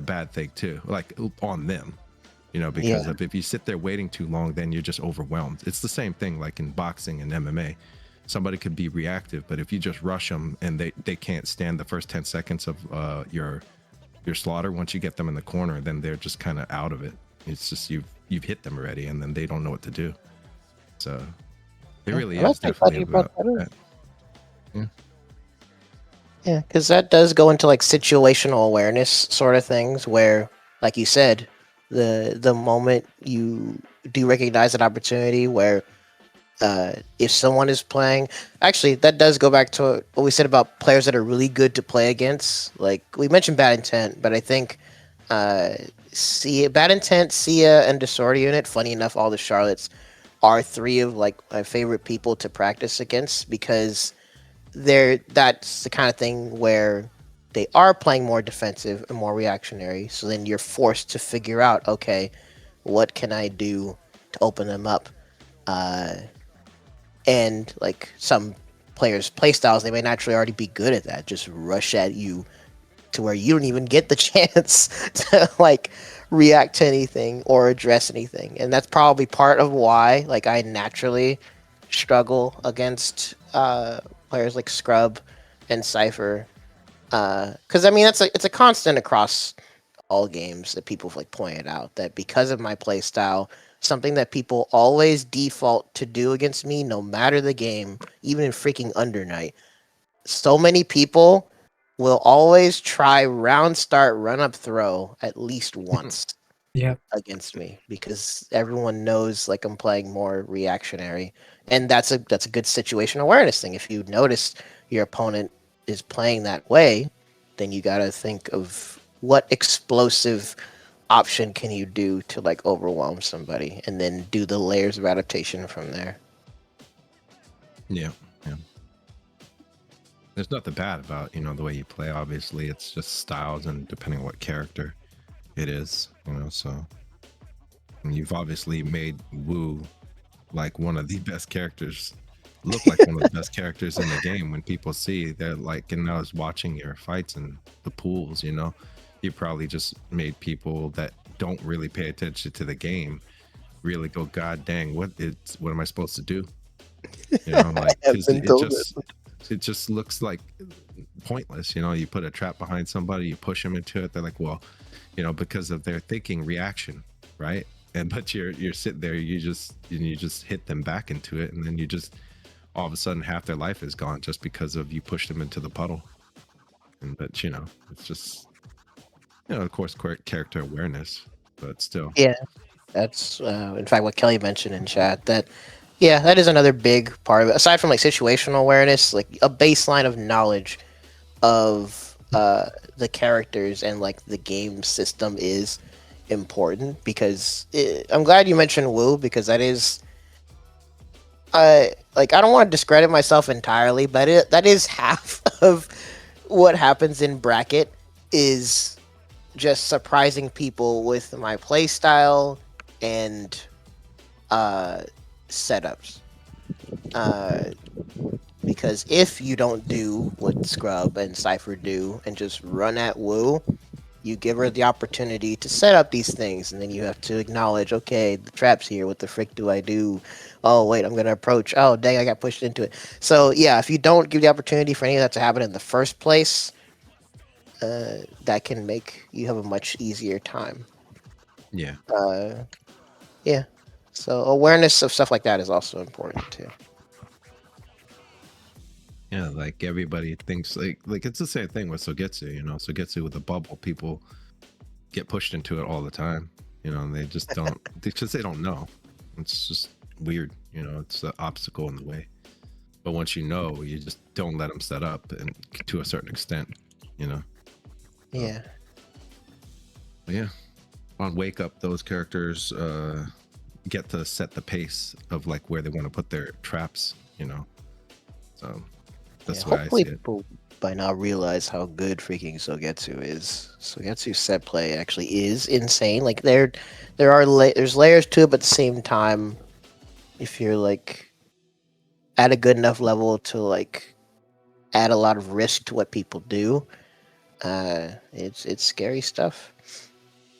bad thing too, like on them. You know, because Yeah. if you sit there waiting too long, then you're just overwhelmed. It's the same thing like in boxing and MMA. Somebody could be reactive, but if you just rush them and they can't stand the first 10 seconds of your slaughter, once you get them in the corner, then they're just kind of out of it. It's just you've hit them already, and then they don't know what to do. So it really I'm is actually glad definitely you brought about that up. that. Yeah, because that does go into like situational awareness sort of things where, like you said, the moment you do recognize an opportunity where if someone is playing, actually that does go back to what we said about players that are really good to play against. Like we mentioned bad intent, but I think bad intent, Sia, and Disorder Unit. Funny enough, all the Charlottes are three of like my favorite people to practice against because that's the kind of thing where they are playing more defensive and more reactionary. So then you're forced to figure out, okay, what can I do to open them up? And like some players' playstyles, they may naturally already be good at that. Just rush at you to where you don't even get the chance to like react to anything or address anything. And that's probably part of why like I naturally struggle against players like Scrub and Cypher. Because I mean it's a constant across all games that people have like pointed out that because of my play style, something that people always default to do against me, no matter the game, even in freaking Under Night. So many people will always try round start, run up, throw at least once Yeah. against me because everyone knows like I'm playing more reactionary, and that's a good situation awareness thing. If you notice your opponent is playing that way, then you got to think of what explosive option can you do to like overwhelm somebody, and then do the layers of adaptation from there. Yeah. There's nothing bad about, the way you play. Obviously, it's just styles and depending on what character it is, so. And you've obviously made Wu like one of the best characters, look like one of the best characters in the game. When people see, they're like, and I was watching your fights and the pools, you probably just made people that don't really pay attention to the game really go, God dang, what am I supposed to do? Like, 'cause it just looks like pointless. You put a trap behind somebody, you push them into it, they're like, well, because of their thinking reaction, right? But you're sitting there, you just hit them back into it, and then you just all of a sudden half their life is gone just because of you pushed them into the puddle. But it's just of course character awareness, but still. Yeah, that's in fact what Kelly mentioned in chat. That is another big part of it. Aside from like situational awareness, like a baseline of knowledge of the characters and like the game system is important, because I'm glad you mentioned Wu, because that is I don't want to discredit myself entirely, but that is half of what happens in bracket, is just surprising people with my play style and setups. Because if you don't do what Scrub and Cypher do and just run at Wu, you give her the opportunity to set up these things, and then you have to acknowledge, okay, the trap's here. What the frick do I do? Oh, wait, I'm going to approach. Oh, dang, I got pushed into it. So, yeah, if you don't give the opportunity for any of that to happen in the first place, that can make you have a much easier time. Yeah. Yeah. So awareness of stuff like that is also important too. Yeah, like everybody thinks like it's the same thing with Sogetsu, Sogetsu with the bubble, people get pushed into it all the time, and they just don't because they don't know. It's just weird, it's an obstacle in the way. But once you know, you just don't let them set up, and to a certain extent, Yeah. But yeah. On Wake Up, those characters get to set the pace of like where they want to put their traps, So that's why hopefully I see it. people by now realize how good freaking Sogetsu is. Sogetsu's set play actually is insane. Like there's layers to it, but at the same time, if you're like at a good enough level to like add a lot of risk to what people do, it's scary stuff.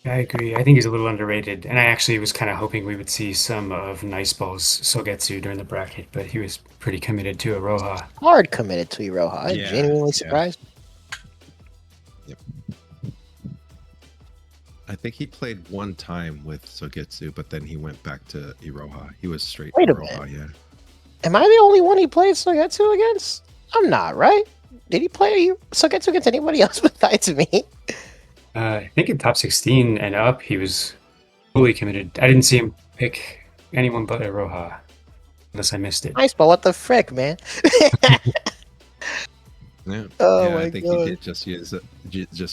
I agree. I think he's a little underrated, and I actually was kind of hoping we would see some of Nice Ball's Sogetsu during the bracket, but he was pretty committed to Iroha. Hard committed to Iroha. I'm Yeah, genuinely surprised. Yep. I think he played one time with Sogetsu, but then he went back to Iroha. He was straight Wait a Iroha, minute. yeah. Am I the only one he played Sogetsu against? I'm not, right? Did he play Sogetsu against anybody else besides me? I think in top 16 and up, he was fully committed. I didn't see him pick anyone but Iroha, unless I missed it. Nice, but what the frick, man? Yeah. Oh yeah, my I think God. he did just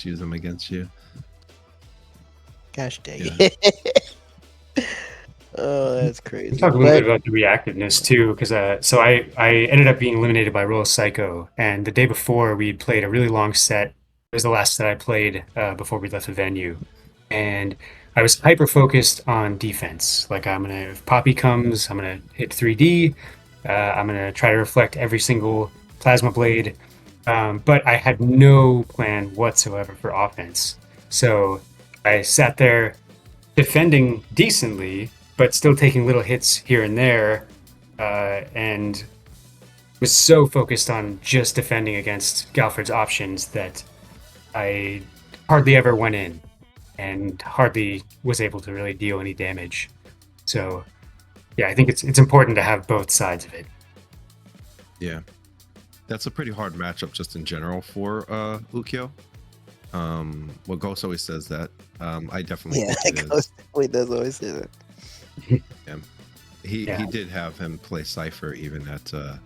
use them against you. Gosh dang Yeah. it. Oh, that's crazy. We talk a little bit about the reactiveness too, because so I ended up being eliminated by Royal Psycho, and the day before we played a really long set. It was the last set I played before we left the venue, and I was hyper focused on defense. Like if Poppy comes, I'm gonna hit 3D. I'm gonna try to reflect every single plasma blade, but I had no plan whatsoever for offense. So I sat there defending decently, but still taking little hits here and there, and was so focused on just defending against Galford's options that I hardly ever went in and hardly was able to really deal any damage. So yeah, I think it's important to have both sides of it. Yeah. that's a pretty hard matchup just in general for Ukyo. Well, Ghost always says that. I definitely Yeah, think it is. Ghost definitely does always say that. He Yeah. did have him play Cypher even at the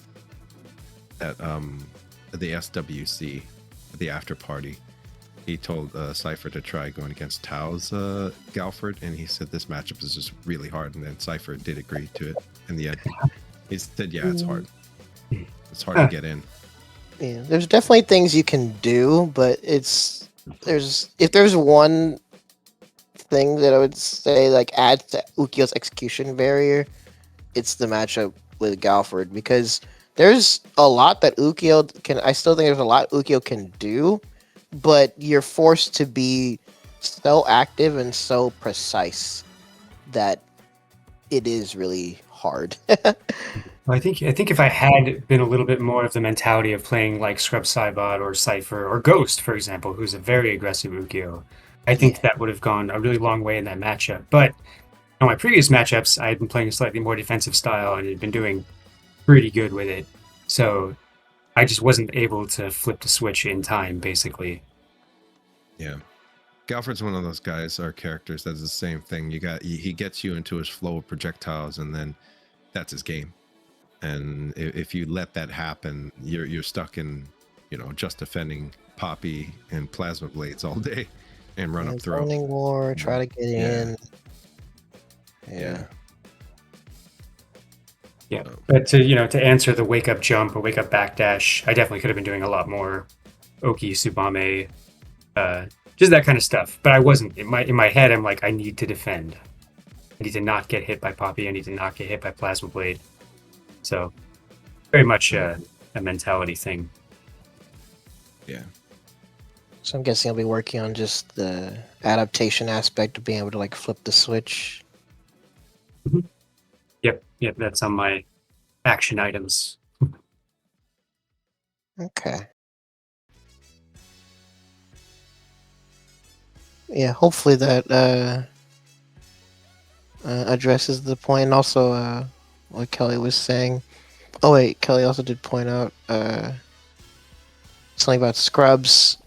SWC, the after party. He told Cypher to try going against Tao's Galford, and he said this matchup is just really hard. And then Cypher did agree to it in the end. He said, "Yeah, it's hard. It's hard to get in." Yeah, there's definitely things you can do, but if there's one thing that I would say like adds to Ukyo's execution barrier, it's the matchup with Galford, because there's a lot that Ukyo can. I still think there's a lot Ukyo can do, but you're forced to be so active and so precise that it is really hard. Well, I think if I had been a little bit more of the mentality of playing like Scrub Cybot or Cypher or Ghost, for example, who's a very aggressive Ukyo, I think that would have gone a really long way in that matchup. But on my previous matchups, I had been playing a slightly more defensive style and had been doing pretty good with it. So I just wasn't able to flip the switch in time, basically. Yeah. Galford's one of those guys, our characters, that's the same thing. He gets you into his flow of projectiles, and then that's his game. And if you let that happen, you're stuck in, just defending Poppy and Plasma Blades all day and run up throw. Zoning war, try to get in. Yeah. Yeah, but to answer the wake up jump or wake up backdash, I definitely could have been doing a lot more Oki, Tsubame, just that kind of stuff. But I wasn't. In my head, I'm like, I need to defend. I need to not get hit by Poppy. I need to not get hit by Plasma Blade. So, very much a mentality thing. Yeah. So I'm guessing I'll be working on just the adaptation aspect of being able to like flip the switch. Yep, that's on my action items. Okay. Yeah, hopefully that addresses the point. And also, what Kelly was saying. Oh wait, Kelly also did point out something about Scrubs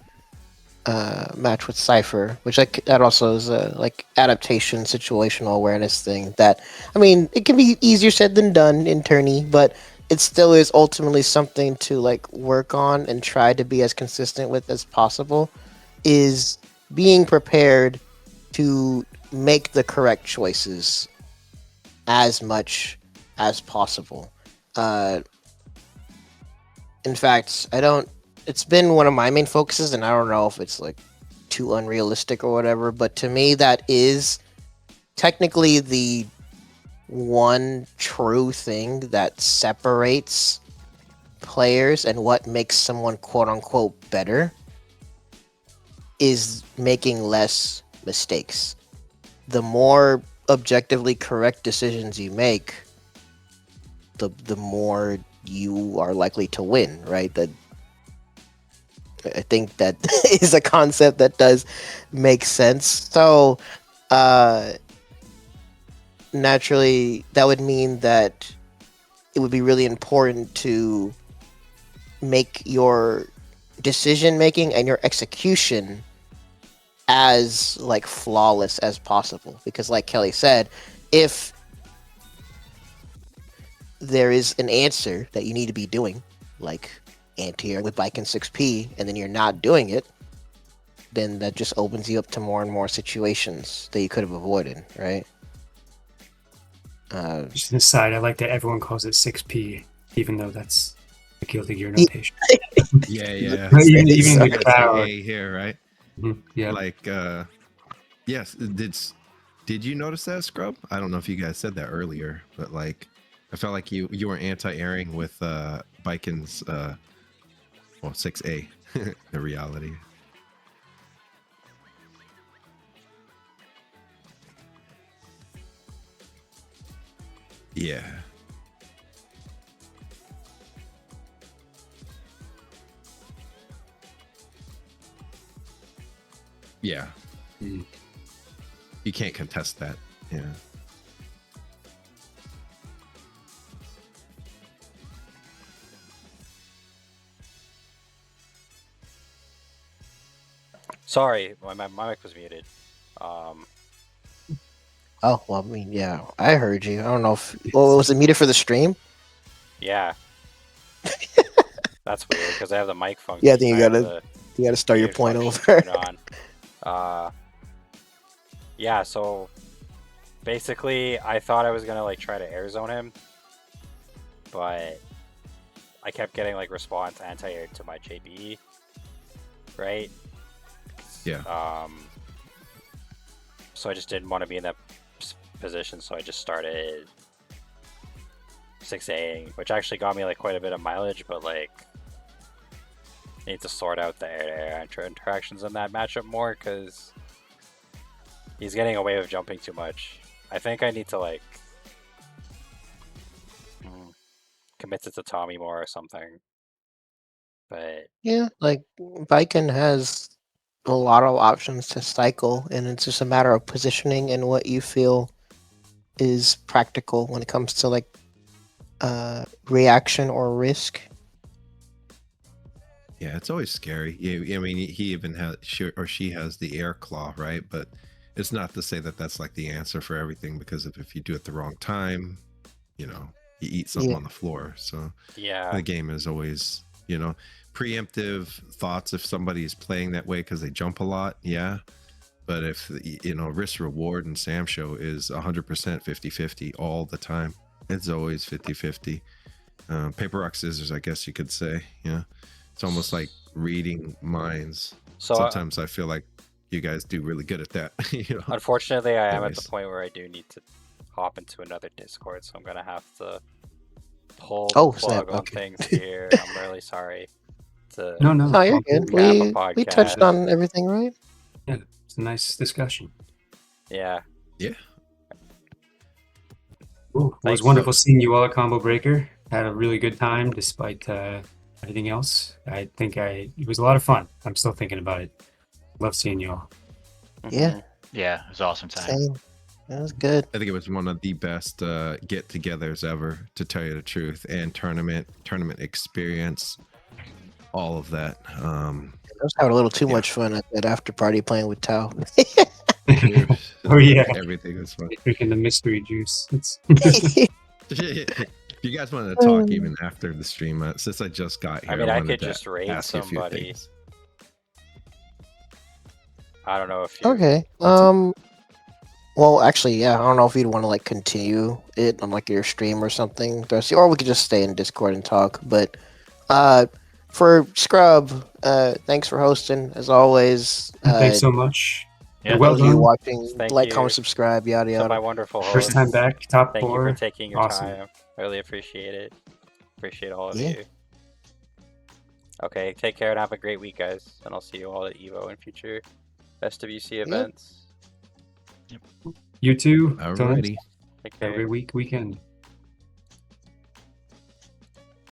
match with Cypher, which that also is a like adaptation, situational awareness thing. That, I mean, it can be easier said than done in tourney, but it still is ultimately something to like work on and try to be as consistent with as possible. Is being prepared to make the correct choices as much as possible. In fact, it's been one of my main focuses, and I don't know if it's like too unrealistic or whatever, but to me that is technically the one true thing that separates players and what makes someone quote unquote better is making less mistakes. The more objectively correct decisions you make, the more you are likely to win, right? I think that is a concept that does make sense. So, naturally, that would mean that it would be really important to make your decision making and your execution as like flawless as possible. Because, like Kelly said, if there is an answer that you need to be doing, like anti-air with bike and 6P, and then you're not doing it, then that just opens you up to more and more situations that you could have avoided, right? Just an aside, I like that everyone calls it 6P, even though that's the Guilty Gear notation. Yeah. Even You the guys say crowd. A here, right? Yeah. Like, yes. Did you notice that, Scrub? I don't know if you guys said that earlier, but like, I felt like you were anti-airing with Biken's 6A, the reality. Yeah. Yeah. You can't contest that. Yeah. Sorry, my mic was muted. Oh well, I mean, yeah, I heard you. I don't know if was it muted for the stream? Yeah. That's weird because I have the mic function. Yeah, then you I have gotta the start your mute point function over. turned on. Yeah. So basically, I thought I was gonna like try to air zone him, but I kept getting like response anti-air to my JBE, right? Yeah. So I just didn't want to be in that position, so I just started 6Aing, which actually got me like quite a bit of mileage, but like I need to sort out the air-to-air interactions in that matchup more because he's getting away with jumping too much. I think I need to like commit it to Tommy more or something. But Yeah, like Viking has a lot of options to cycle, and it's just a matter of positioning and what you feel is practical when it comes to like reaction or risk. Yeah, it's always scary. Yeah, I mean, he even has she has the air claw, right? But it's not to say that that's like the answer for everything, because if you do it the wrong time, you eat something Yeah. on the floor. So yeah, the game is always, preemptive thoughts if somebody's playing that way because they jump a lot. Yeah. But if, risk reward in Samsho is 100% 50-50 all the time. It's always 50-50. Paper, rock, scissors, I guess you could say. Yeah. It's almost like reading minds. so Sometimes I feel like you guys do really good at that. unfortunately I am at the Anyways. point where I do need to hop into another Discord, so I'm gonna have to pull the Oh, plug snap, on okay. thing here. I'm really sorry to No, No, you're all good. good. have a We touched podcast. on everything, right? Yeah, it's a nice discussion. Yeah. Yeah. Ooh, it was Thanks. wonderful seeing you all at Combo Breaker. Had a really good time despite everything else. I think it was a lot of fun. I'm still thinking about it. Love seeing you all. Yeah. Yeah, it was an awesome time. Same. That was good. I think it was one of the best get-togethers ever, to tell you the truth, and tournament experience, all of that. I was having a little too Yeah. much fun at that after party playing with Tao. Oh yeah, Everything was fun. drinking the mystery juice. It's If you guys wanted to talk even after the stream, since I just got here, I mean, I wanted could to just raid ask you a few somebody. things. I don't know if you. Okay. Well, actually, yeah. I don't know if you'd want to like continue it on like your stream or something, Darcy, or we could just stay in Discord and talk. But for Scrub, thanks for hosting as always. thanks so much. Yeah, Well Those of you done. watching, Thank like, you. comment, subscribe, yada So my yada. wonderful First host. time back, top Thank you four. for taking your Awesome. time. Really appreciate it. Appreciate all of Yeah. you. Okay, take care and have a great week, guys. And I'll see you all at Evo in future SWC events. You too. Till next Alrighty. Take Have a care. great weekend.